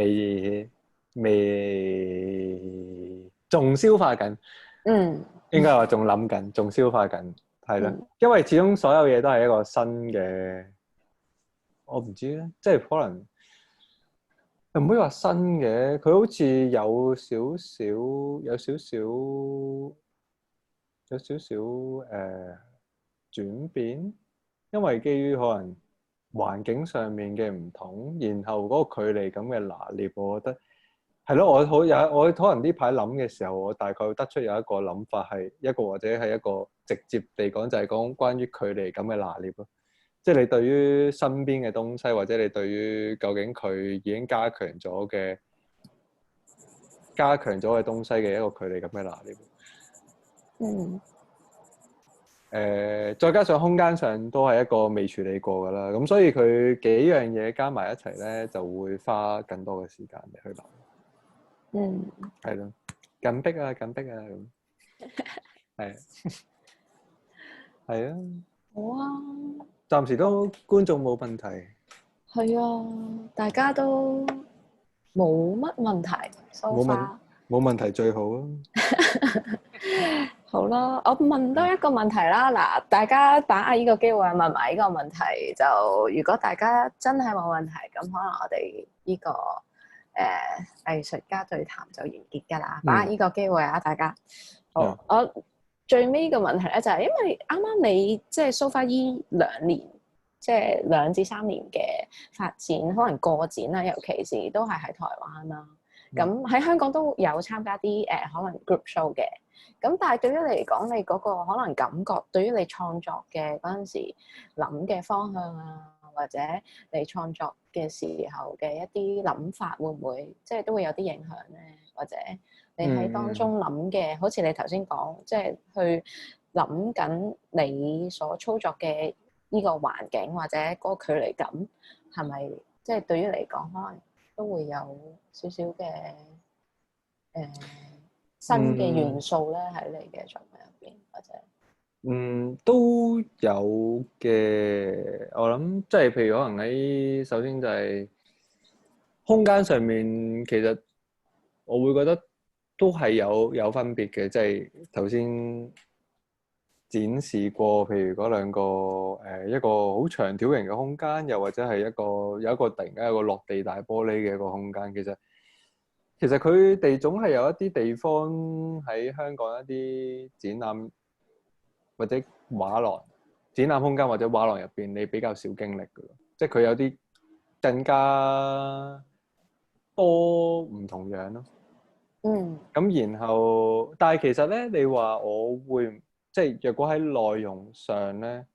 未仲消化緊。應該話仲諗緊，仲消化緊，係啦。因為始終所有嘢都係一個新嘅，我唔知咧，即係可能又唔可以話新嘅，佢好似有少少轉變，因為基於可能環境上面嘅唔同，然後嗰個距離咁嘅拿捏，我覺得係咯。我可能呢排諗嘅時候，我大概得出有一個諗法係一個，或者係一個直接地講，就係講關於距離咁嘅拿捏咯。即係你對於身邊嘅東西，或者你對於究竟佢已經加強咗嘅東西嘅一個距離咁嘅拿捏。再加上空間上都係一個未處理過㗎啦，咁所以佢幾樣嘢加埋一齊咧，就會花更多嘅時間嚟去諗。係咯，緊迫啊咁。係係啊。好啊。暫時都觀眾冇問題。係啊，大家都冇乜問題。冇問題最好啊。好啦，我問多一個問題啦。嗱，大家把握呢個機會問埋呢個問題，就如果大家真係冇問題，咁可能我哋呢個藝術家對談就完結㗎啦。把握呢個機會啊，大家。好，我最尾個問題咧就係因為啱啱你即係 so far 呢2年，即係2至3年嘅發展，可能個展啦，尤其是都係喺台灣啦。咁喺香港都有參加啲可能 group show 嘅。咁但係對於你嚟講，你嗰個可能感覺，對於你創作嘅嗰陣時諗嘅方向啊，或者你創作嘅時候嘅一啲諗法，會唔會即係都會有啲影響咧？或者你喺當中諗嘅，好似你頭先講，即係去諗緊你所操作嘅呢個環境或者嗰個距離感，係咪即係對於你嚟講，可能都會有少少嘅新嘅元素咧喺你嘅作品入邊，或者都有嘅。我諗即係譬如可能喺首先就係空間上面，其實我會覺得都係有分別嘅。即係頭先展示過，譬如嗰兩個一個好長條形嘅空間，又或者係有一個突然間有個落地大玻璃嘅一個空間。其實佢哋總係有一啲地方喺香港一啲展覽或者畫廊、展覽空間或者畫廊入邊，你比較少經歷嘅咯。即係佢有啲更加多唔同樣咯。咁然後，但係其實咧，你話我會即係若果喺內容上咧，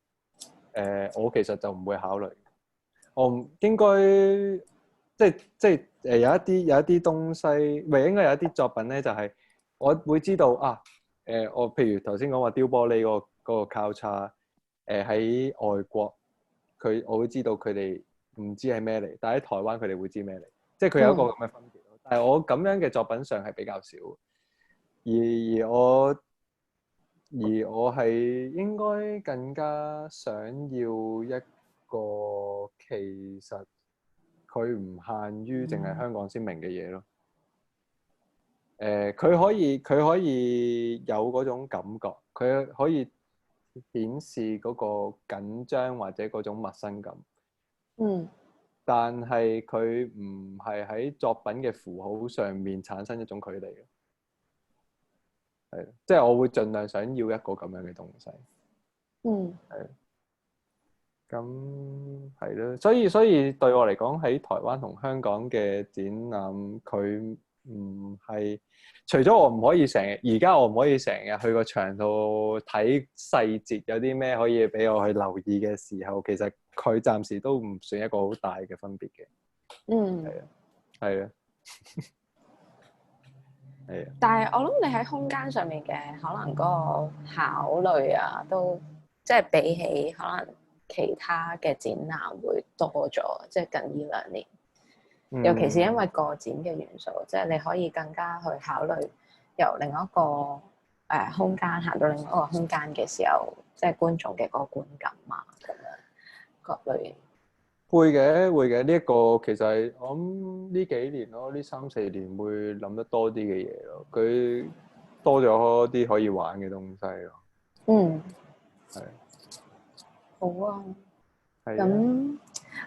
我其實就唔會考慮。我唔應該即係有一啲東西，唔係應該有一啲作品咧，就係我會知道啊。我譬如頭先講話丟玻璃嗰個交叉，喺外國我會知道佢哋唔知係咩嚟，但係喺台灣佢哋會知咩嚟，即係佢有一個咁嘅分別。但係我咁樣嘅作品上係比較少，而我係應該更加想要一個其實佢唔限於淨係香港先明嘅嘢咯。佢可以有嗰種感覺，佢可以顯示嗰個緊張或者嗰種陌生感。但係佢唔係喺作品嘅符號上面產生一種距離嘅。係，即係我會盡量想要一個咁樣嘅東西。係。咁係咯，所以對我嚟講，喺台灣同香港嘅展覽，佢唔係除咗我唔可以而家我唔可以成日去個場度睇細節，有啲咩可以俾我去留意嘅時候，其實佢暫時都唔算一個好大嘅分別嘅。係啊，係啊。係啊，但係我諗你喺空間上面嘅可能嗰個考慮啊，都即係比起可能其他嘅展覽會多咗，即係近呢兩年，尤其是因為個展嘅元素，即係你可以更加去考慮由另一個空間行到另一個空間嘅時候，即係觀眾嘅嗰個觀感啊，咁樣各類。會嘅，呢一個其實係我諗呢幾年咯，呢3-4年會諗得多啲嘅嘢咯。佢多咗啲可以玩嘅東西咯。係。好啊。係。咁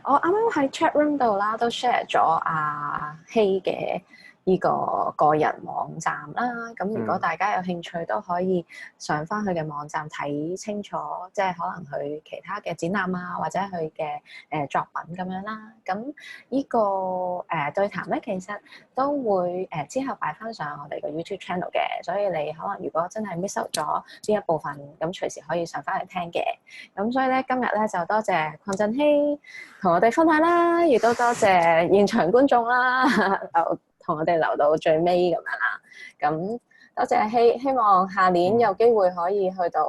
我啱啱喺 chat room 度啦，都 share 咗阿希嘅呢個個人網站啦。咁如果大家有興趣，都可以上翻佢嘅網站睇清楚，即係可能佢其他嘅展覽啊，或者佢嘅作品咁樣啦。咁呢個對談咧，其實都會之後擺翻上我哋個 YouTube channel 嘅，所以你可能如果真係 miss out 咗呢一部分，咁隨時可以上翻嚟聽嘅。咁所以咧，今日咧就多謝鄺振希同我哋分享啦，亦都多謝現場觀眾啦，同我哋留到最尾咁樣啦。咁多謝希望下年有機會可以去到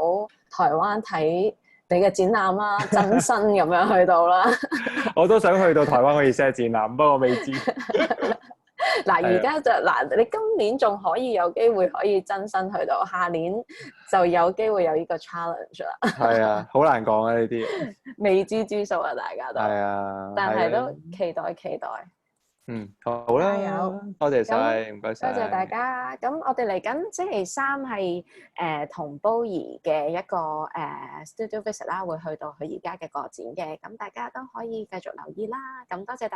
台灣睇你嘅展覽啦，真身咁樣去到啦。我都想去到台灣可以 set 展覽，不過未知。嗱，而家就你今年仲可以有機會可以真身去到，下年就有機會有呢個 challenge 啦。係啊，好難講啊呢啲未知之數啊，大家都係啊，但係都期待。好啦，多謝晒，唔該晒，多謝大家。咁我哋嚟緊星期三係同 Bowie 嘅一個studio visit 啦，會去到佢而家嘅個展嘅，咁大家都可以繼續留意啦。咁多謝大家。